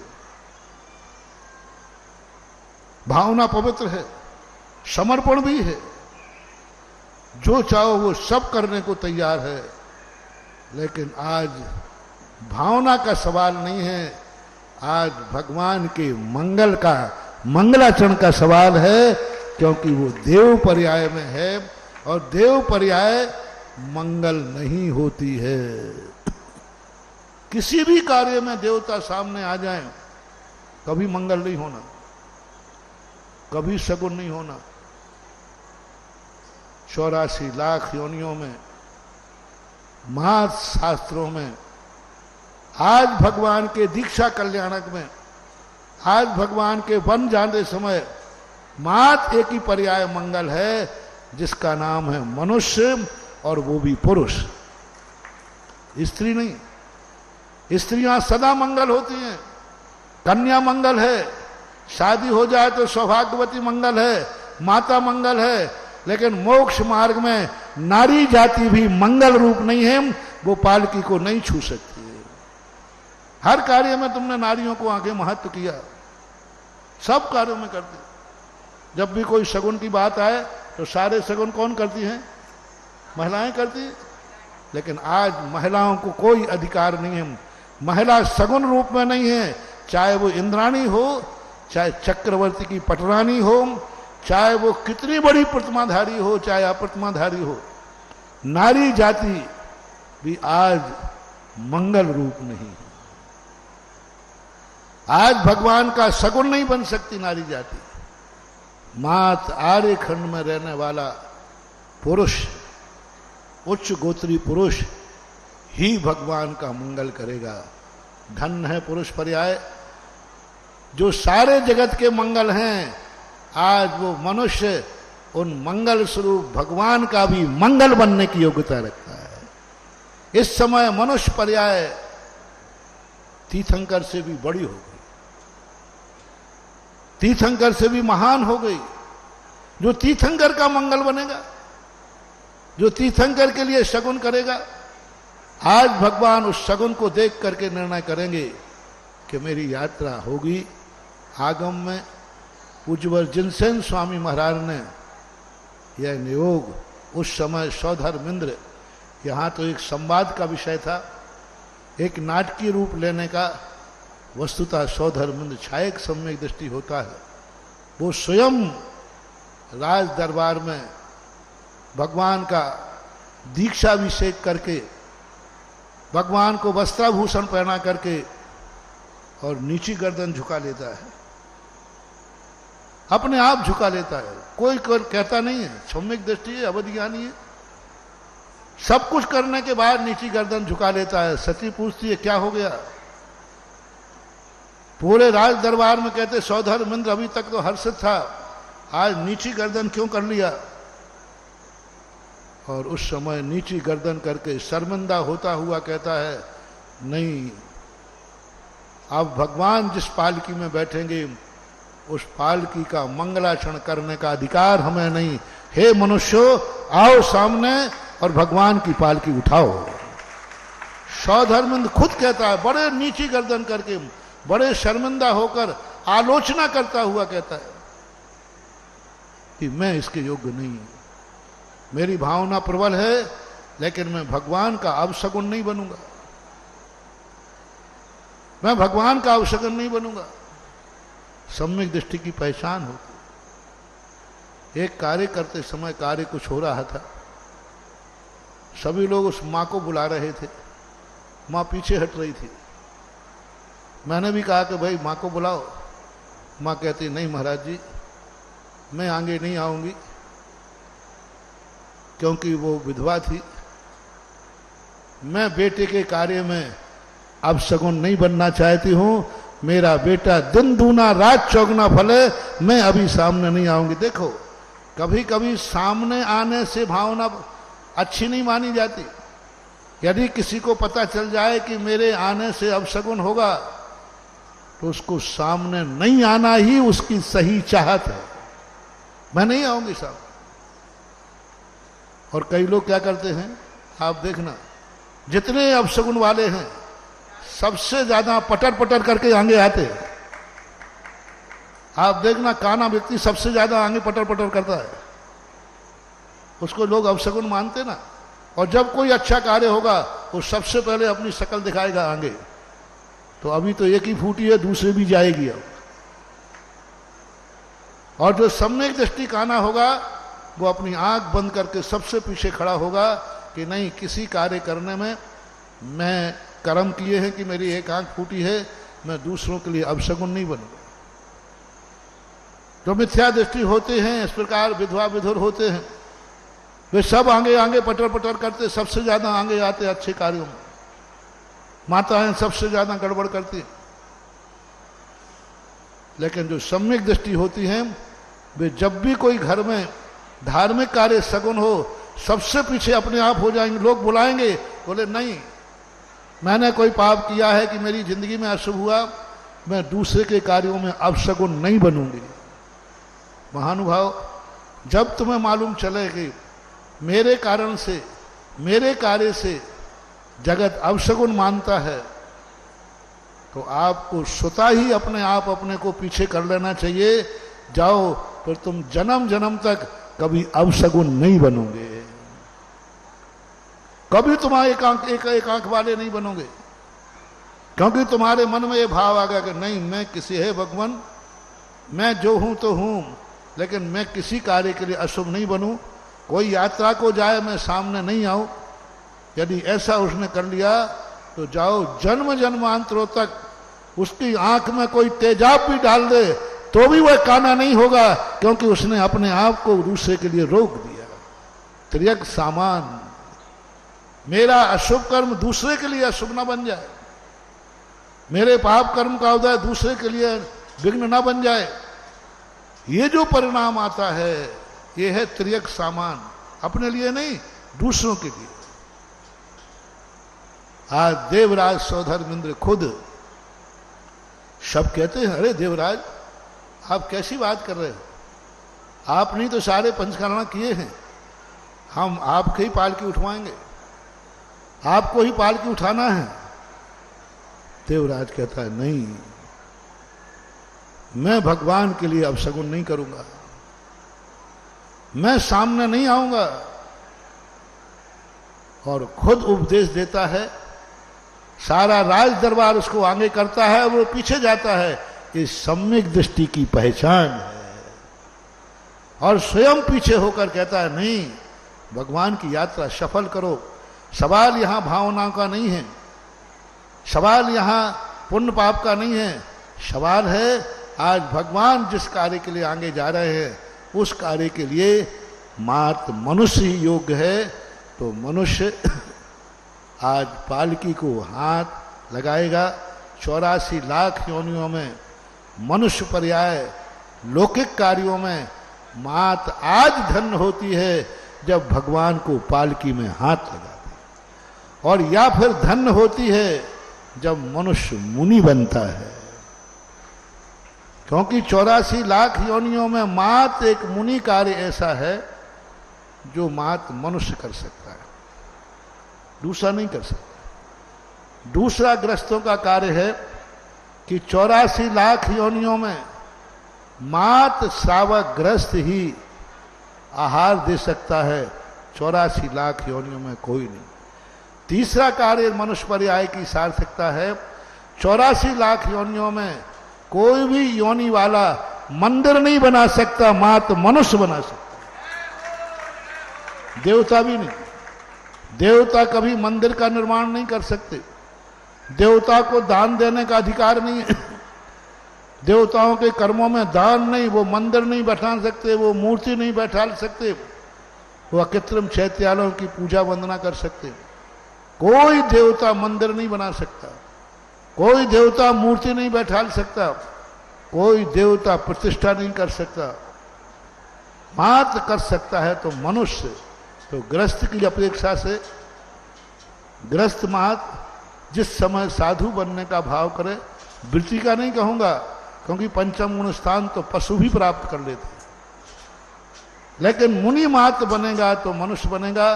भावना पवित्र है, समर्पण भी है, जो चाहो वो सब करने को तैयार है। लेकिन आज भावना का सवाल नहीं है, आज भगवान के मंगल का, मंगलाचरण का सवाल है, क्योंकि वो देव पर्याय में है और देव पर्याय मंगल नहीं होती है। किसी भी कार्य में देवता सामने आ जाएं, कभी मंगल नहीं होना, कभी सगुन नहीं होना। 84 लाख योनियों में, मात शास्त्रों में, आज भगवान के दीक्षा कल्याणक में, आज भगवान के बन जाने समय मात एक ही पर्याय मंगल है, जिसका नाम है मनुष्य, और वो भी पुरुष, स्त्री नहीं। स्त्रियां सदा मंगल होती हैं, कन्या मंगल है, शादी हो जाए तो सौभाग्यवती मंगल है, माता मंगल है। लेकिन मोक्ष मार्ग में नारी जाति भी मंगल रूप नहीं है, वो पालकी को नहीं छू सकती है। हर कार्य में तुमने नारियों को आगे महत्व किया, सब कार्यों में करती। जब भी कोई शगुन की बात आए तो सारे शगुन कौन करती हैं? महिलाएं करती। लेकिन आज महिलाओं को कोई अधिकार नहीं है, महिला शगुन रूप में नहीं है, चाहे वो इंद्राणी हो, चाहे चक्रवर्ती की पटरानी हो, चाहे वो कितनी बड़ी प्रतिमाधारी हो, चाहे अप्रतिमाधारी हो, नारी जाति भी आज मंगल रूप नहीं है। आज भगवान का सगुन नहीं बन सकती नारी जाति। मात आर्य खंड में रहने वाला पुरुष, उच्च गोत्री पुरुष ही भगवान का मंगल करेगा। धन है पुरुष पर्याय, जो सारे जगत के मंगल हैं, आज वो मनुष्य उन मंगल स्वरूप भगवान का भी मंगल बनने की योग्यता रखता है। इस समय मनुष्य पर्याय तीर्थंकर से भी बड़ी हो गई, तीर्थंकर से भी महान हो गई। जो तीर्थंकर का मंगल बनेगा, जो तीर्थंकर के लिए शगुन करेगा, आज भगवान उस शगुन को देख करके निर्णय करेंगे कि मेरी यात्रा होगी। आगम में पूज्यवर जिनसेन स्वामी महाराज ने यह नियोग उस समय सौधर्मिंद्र, यहाँ तो एक संवाद का विषय था, एक नाटकीय रूप लेने का। वस्तुतः सौधर्मिंद्र छायक सम्यक दृष्टि होता है। वो स्वयं राज दरबार में भगवान का दीक्षाभिषेक करके, भगवान को वस्त्राभूषण पहना करके और नीची गर्दन झुका लेता है, अपने आप झुका लेता है। कोई कहता नहीं है, सम्यक दृष्टि है, अवधि ज्ञानी है। सब कुछ करने के बाद नीची गर्दन झुका लेता है। सती पूछती है क्या हो गया? पूरे राज दरबार में कहते सौधर्मिंद्र अभी तक तो हर्षित था, आज नीची गर्दन क्यों कर लिया? और उस समय नीची गर्दन करके शर्मिंदा होता हुआ कहता है, नहीं, अब भगवान जिस पालकी में बैठेंगे उस पालकी का मंगलाचरण करने का अधिकार हमें नहीं। हे मनुष्यों, आओ सामने और भगवान की पालकी उठाओ। सौधर्मिंद्र खुद कहता है, बड़े नीची गर्दन करके, बड़े शर्मिंदा होकर आलोचना करता हुआ कहता है कि मैं इसके योग्य नहीं हूं। मेरी भावना प्रबल है, लेकिन मैं भगवान का अवशगुन नहीं बनूंगा, मैं भगवान का अवशगुन नहीं बनूंगा। सम्यक दृष्टि की पहचान होती। एक कार्य करते समय कार्य कुछ हो रहा था, सभी लोग उस मां को बुला रहे थे, मां पीछे हट रही थी। मैंने भी कहा कि भाई मां को बुलाओ। मां कहती नहीं महाराज जी, मैं आगे नहीं आऊंगी, क्योंकि वो विधवा थी। मैं बेटे के कार्य में अब सगुन नहीं बनना चाहती हूं। मेरा बेटा दिन दूना रात चौगुना फले, मैं अभी सामने नहीं आऊंगी। देखो, कभी कभी सामने आने से भावना अच्छी नहीं मानी जाती। यदि किसी को पता चल जाए कि मेरे आने से अपशगुन होगा तो उसको सामने नहीं आना ही उसकी सही चाहत है। मैं नहीं आऊंगी साहब। और कई लोग क्या करते हैं, आप देखना, जितने अपशगुन वाले हैं सबसे ज्यादा पटर पटर करके आगे आते हैं। आप देखना, काना व्यक्ति सबसे ज्यादा आगे पटर पटर करता है, उसको लोग अपशगुन मानते ना। और जब कोई अच्छा कार्य होगा वो सबसे पहले अपनी शक्ल दिखाएगा आगे। तो अभी तो एक ही फूटी है, दूसरे भी जाएगी अब। और जो सम्यक दृष्टि काना होगा वो अपनी आंख बंद करके सबसे पीछे खड़ा होगा कि नहीं, किसी कार्य करने में मैं कर्म किए हैं कि मेरी एक आंख फूटी है, मैं दूसरों के लिए अपशगुन नहीं बनूंगा। जो मिथ्या दृष्टि होते हैं, इस प्रकार विधवा विधुर होते हैं, वे सब आगे आगे पटर पटर करते, सबसे ज्यादा आगे आते अच्छे कार्यों में। माताएं सबसे ज्यादा गड़बड़ करती हैं। लेकिन जो सम्यक दृष्टि होती हैं, वे जब भी कोई घर में धार्मिक कार्य सगुन हो, सबसे पीछे अपने आप हो जाएंगे। लोग बुलाएंगे, बोले नहीं, मैंने कोई पाप किया है कि मेरी जिंदगी में अशुभ हुआ, मैं दूसरे के कार्यों में अपशगुन नहीं बनूंगी। महानुभाव, जब तुम्हें मालूम चले कि मेरे कारण से, मेरे कार्य से जगत अपशगुन मानता है, तो आपको स्वतः ही अपने आप अपने को पीछे कर लेना चाहिए। जाओ, फिर तुम जन्म जन्म तक कभी अपशगुन नहीं बनोगे, कभी तुम्हारे एक आंख वाले नहीं बनोगे। क्योंकि तुम्हारे मन में ये भाव आ गया कि नहीं, मैं किसी है भगवान, मैं जो हूं तो हूं, लेकिन मैं किसी कार्य के लिए अशुभ नहीं बनूं। कोई यात्रा को जाए, मैं सामने नहीं आऊं। यदि ऐसा उसने कर लिया तो जाओ, जन्म जन्मांतरों तक उसकी आंख में कोई तेजाब भी डाल दे तो भी वह काना नहीं होगा, क्योंकि उसने अपने आप को दूसरे के लिए रोक दिया। त्रियक सामान, मेरा अशुभ कर्म दूसरे के लिए अशुभ ना बन जाए, मेरे पाप कर्म का उदय दूसरे के लिए विघ्न ना बन जाए। ये जो परिणाम आता है, ये है त्रियक सामान। अपने लिए नहीं, दूसरों के लिए। आज देवराज सौधर्मेंद्र खुद सब कहते हैं, अरे देवराज आप कैसी बात कर रहे हो, आपने तो सारे पंचकर्मा किए हैं, हम आपके ही पालकी उठवाएंगे, आपको ही पालकी उठाना है। देवराज कहता है नहीं, मैं भगवान के लिए अपशगुन नहीं करूंगा, मैं सामने नहीं आऊंगा। और खुद उपदेश देता है, सारा राज दरबार उसको आगे करता है और वो पीछे जाता है। ये सम्यक दृष्टि की पहचान है। और स्वयं पीछे होकर कहता है नहीं, भगवान की यात्रा सफल करो। सवाल यहां भावनाओं का नहीं है, सवाल यहां पुण्य पाप का नहीं है, सवाल है आज भगवान जिस कार्य के लिए आगे जा रहे हैं, उस कार्य के लिए मात्र मनुष्य ही योग्य है। तो मनुष्य आज पालकी को हाथ लगाएगा। 84 लाख योनियों में मनुष्य पर्याय लौकिक कार्यों में मात आज धन्य होती है जब भगवान को पालकी में हाथ लगाते हैं, और या फिर धन्य होती है जब मनुष्य मुनि बनता है। क्योंकि 84 लाख योनियों में मात एक मुनि कार्य ऐसा है जो मात मनुष्य कर सकता है, दूसरा नहीं कर सकता। दूसरा ग्रस्तों का कार्य है कि 84 लाख योनियों में मात श्रावक ग्रस्त ही आहार दे सकता है, 84 लाख योनियों में कोई नहीं। तीसरा कार्य मनुष्य पर्याय की सार्थकता है, 84 लाख योनियों में कोई भी योनि वाला मंदिर नहीं बना सकता, मात्र मनुष्य बना सकता। देवता भी नहीं, देवता कभी मंदिर का निर्माण नहीं कर सकते, देवता को दान देने का अधिकार नहीं है, देवताओं के कर्मों में दान नहीं, वो मंदिर नहीं बैठा सकते, वो मूर्ति नहीं बैठा सकते, वो अकृत्रिम चैत्यालयों की पूजा वंदना कर सकते। कोई देवता मंदिर नहीं बना सकता, कोई देवता मूर्ति नहीं बैठा सकता, कोई देवता प्रतिष्ठा नहीं कर सकता। मात्र कर सकता है तो मनुष्य। तो ग्रस्त की अपेक्षा से गृहस्थ मात जिस समय साधु बनने का भाव करे, वृत्ति का नहीं कहूंगा, क्योंकि पंचम गुण स्थान तो पशु भी प्राप्त कर लेते, लेकिन मुनि मात बनेगा तो मनुष्य बनेगा,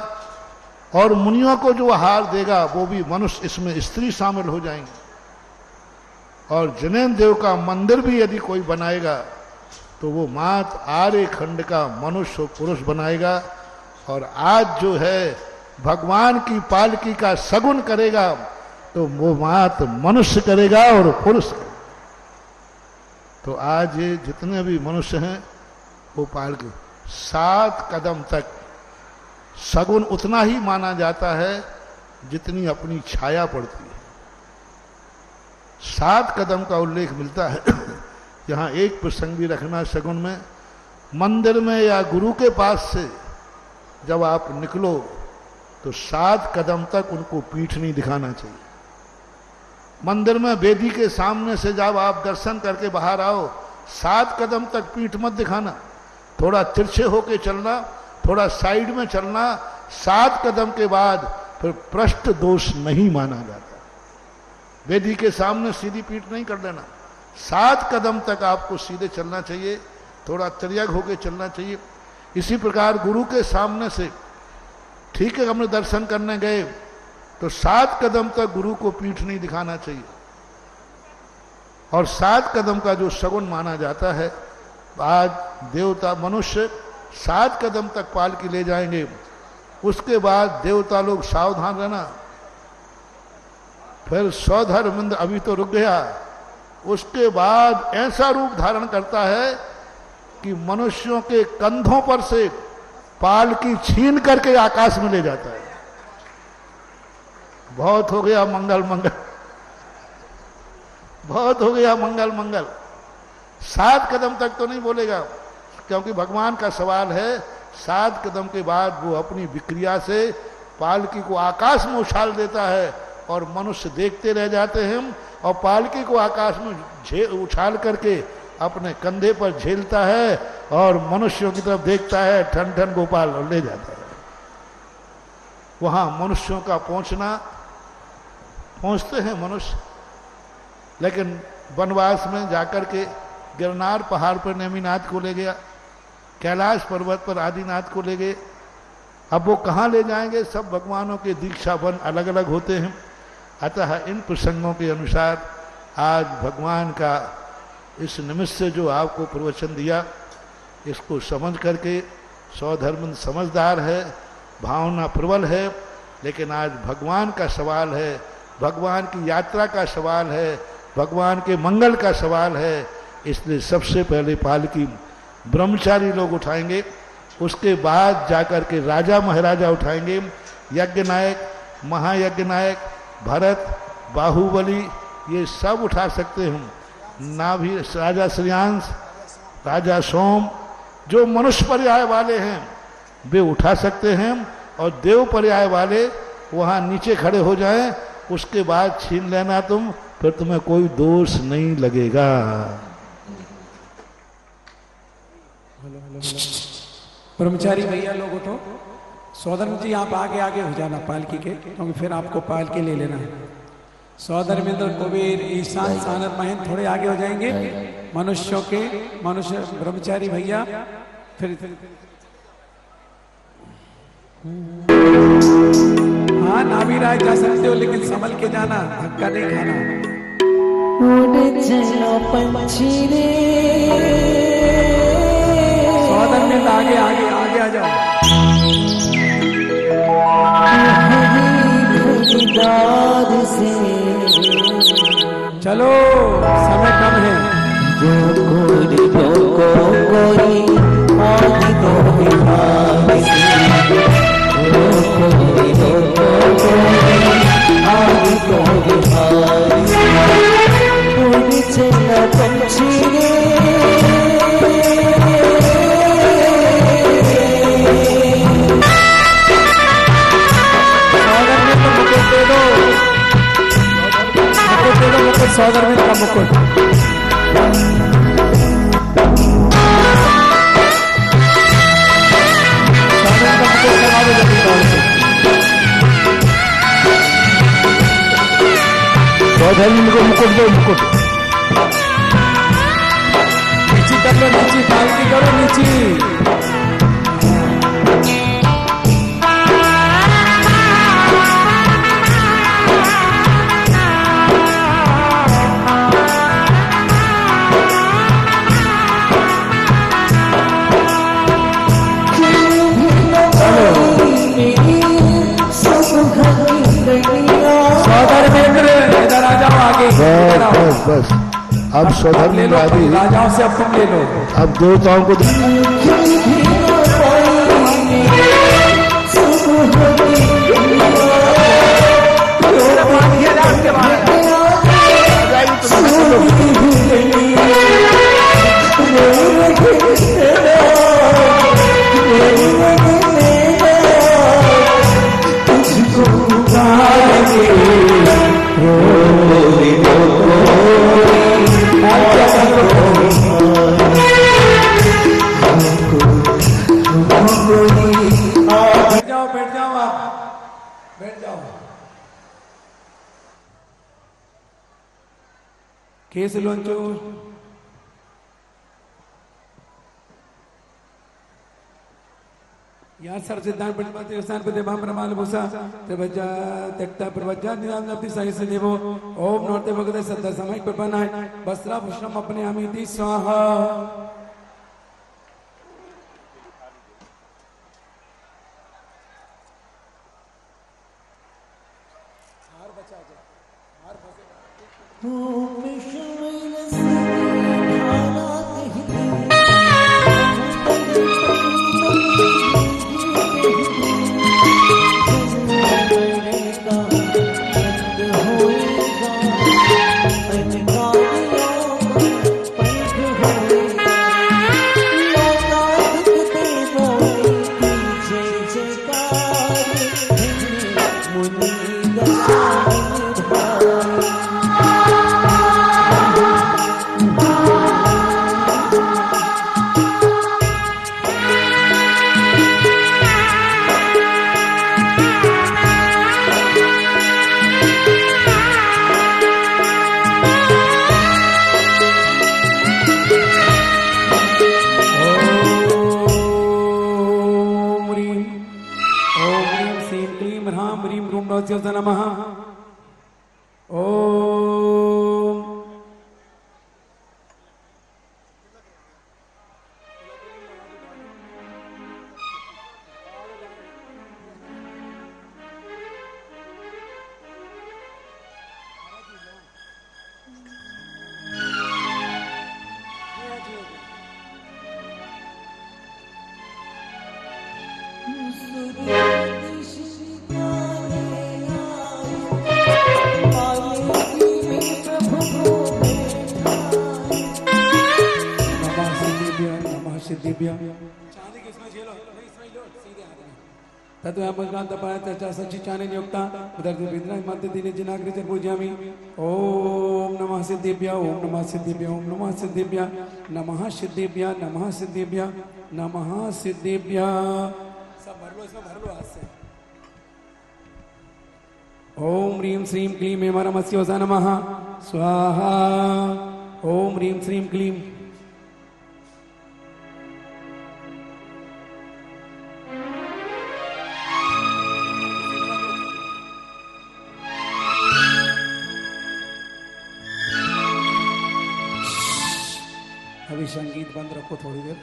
और मुनियों को जो आहार देगा वो भी मनुष्य, इसमें स्त्री शामिल हो जाएंगे। और जनेन्द्र देव का मंदिर भी यदि कोई बनाएगा तो वो मात आर्य खंड का मनुष्य और पुरुष बनाएगा। और आज जो है भगवान की पालकी का सगुन करेगा तो वो मात मनुष्य करेगा और पुरुष करेगा। तो आज ये जितने भी मनुष्य हैं वो पालकी 7 कदम तक सगुन उतना ही माना जाता है जितनी अपनी छाया पड़ती है। 7 कदम का उल्लेख मिलता है। यहाँ एक प्रसंग भी रखना सगुन में, मंदिर में या गुरु के पास से जब आप निकलो तो 7 कदम तक उनको पीठ नहीं दिखाना चाहिए। मंदिर में वेदी के सामने से जब आप दर्शन करके बाहर आओ, 7 कदम तक पीठ मत दिखाना, थोड़ा तिरछे होके चलना, थोड़ा साइड में चलना। 7 कदम के बाद फिर पृष्ठ दोष नहीं माना जाता। वेदी के सामने सीधी पीठ नहीं कर लेना, 7 कदम तक आपको सीधे चलना चाहिए, थोड़ा तिर्यक होके चलना चाहिए। इसी प्रकार गुरु के सामने से ठीक है हमने दर्शन करने गए तो 7 कदम तक गुरु को पीठ नहीं दिखाना चाहिए। और 7 कदम का जो सगुन माना जाता है, आज देवता मनुष्य 7 कदम तक पालकी ले जाएंगे, उसके बाद देवता लोग सावधान रहना, फिर सौधर्मिंद अभी तो रुक गया, उसके बाद ऐसा रूप धारण करता है कि मनुष्यों के कंधों पर से पालकी छीन करके आकाश में ले जाता है। बहुत हो गया मंगल मंगल, बहुत हो गया मंगल मंगल। 7 कदम तक तो नहीं बोलेगा, क्योंकि भगवान का सवाल है। 7 कदम के बाद वो अपनी विक्रिया से पालकी को आकाश में उछाल देता है और मनुष्य देखते रह जाते हैं, और पालकी को आकाश में उछाल करके अपने कंधे पर झेलता है और मनुष्यों की तरफ देखता है, ठन ठन गोपाल, और ले जाता है। वहां मनुष्यों का पहुंचते हैं मनुष्य, लेकिन वनवास में जाकर के गिरनार पहाड़ पर नेमिनाथ को ले गया, कैलाश पर्वत पर आदिनाथ को ले गए। अब वो कहाँ ले जाएंगे, सब भगवानों के दीक्षा वन अलग अलग होते हैं। अतः इन प्रसंगों के अनुसार आज भगवान का इस निमित्त से जो आपको प्रवचन दिया, इसको समझ करके सौधर्म समझदार है, भावना प्रबल है, लेकिन आज भगवान का सवाल है, भगवान की यात्रा का सवाल है, भगवान के मंगल का सवाल है। इसलिए सबसे पहले पालकी ब्रह्मचारी लोग उठाएंगे, उसके बाद जाकर के राजा महाराजा उठाएंगे, यज्ञ नायक, महायज्ञ नायक, भरत, बाहुबली, ये सब उठा सकते हैं। नाभि राजा श्रेयांश, राजा सोम, जो मनुष्य पर्याय वाले हैं वे उठा सकते हैं, और देव पर्याय वाले वहां नीचे खड़े हो जाएं, उसके बाद छीन लेना तुम, फिर तुम्हें कोई दोष नहीं लगेगा। ब्रह्मचारी भैया लोग उठो, सौधर्म जी आप आगे आगे हो जाना पालकी के, क्योंकि फिर आपको पालकी ले लेना है। सौधर्मेंद्र, कुबेर, ईशान, सानद, महेंद्र थोड़े आगे हो जाएंगे। मनुष्य ब्रह्मचारी भैया, फिर हाँ नाभी राय जा सकते हो, लेकिन संभल के जाना, धक्का नहीं खाना। चलो पंछी रे, सौधर्मेंद्र आगे आगे आगे आ जाओ। से चलो, समय कम है। जो कोई आदि तो बिहार से, आदि तो बिहार से, उड़ चला पंछी रे, सौधर्मेंद्र का मुकुट, चौधरी इनको मुकुट दो, मुकुट। नीची कर लो, नीची पालकी करो, नीची। इधर आ जाओ आगे। बस बस, अब सौधर्म ले लो, राजाओं से अब तुम ले लो। अब देवताओं को बैठ जाओ आप, बैठ जाओ। केस लोंचो यार सर सिद्धांत प्रतिपत्ति स्थान पे देवाम प्रमाण भूषा त्रिवज्जा त्यक्ता प्रवज्जा निदान अपनी सही से देवो ओम नोते भगते सद्दा सामयिक प्रपन्न है वस्त्रा पुष्पम अपने अमिति स्वाहा। नमः ओम सच्चिचाने नियुक्ता पूजयामि। ओम नमः सिद्धिभ्य ओम नमः सिद्धिभ्य ओम नमः सिद्धिभ्य नमः सिद्धिभ्य नमः सिद्धिभ्य नमः सिद्धिभ्य। सब भर लो, इसमें भर लो हाथ से। ओम ह्रीं श्रीं क्लीं हेमरमस्योजा नमः स्वाहा। ओम ह्रीं श्रीं क्लीं अभी संगीत बंद रखो थोड़ी देर।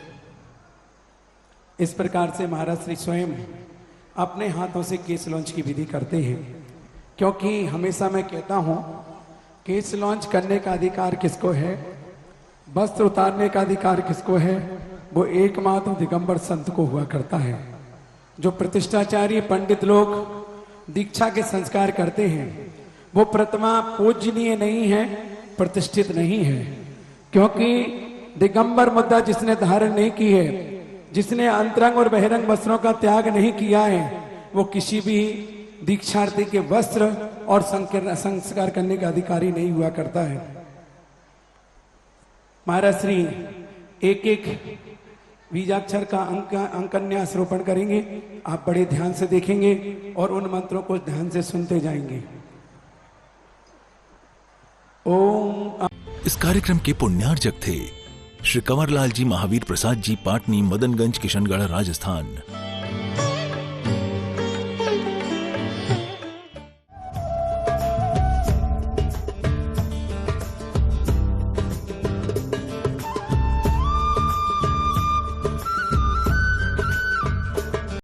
इस प्रकार से महाराज श्री स्वयं अपने हाथों से केस लॉन्च की विधि करते हैं, क्योंकि हमेशा मैं कहता हूं केस लॉन्च करने का अधिकार किसको है, वस्त्र उतारने का अधिकार किसको है, वो एकमात्र दिगंबर संत को हुआ करता है। जो प्रतिष्ठाचारी पंडित लोग दीक्षा के संस्कार करते हैं वो प्रतिमा पूजनीय नहीं है, प्रतिष्ठित नहीं है, क्योंकि दिगंबर मुद्रा जिसने धारण नहीं की है, जिसने अंतरंग और बहिरंग वस्त्रों का त्याग नहीं किया है, वो किसी भी दीक्षार्थी के वस्त्र और संस्कार करने का अधिकारी नहीं हुआ करता है। महाराज श्री एक एक बीजाक्षर का अंकन्यास रोपण करेंगे, आप बड़े ध्यान से देखेंगे और उन मंत्रों को ध्यान से सुनते जाएंगे। ओम। इस कार्यक्रम के पुण्यार्जक थे श्री कंवरलाल जी महावीर प्रसाद जी, पाटनी, मदनगंज, किशनगढ़, राजस्थान।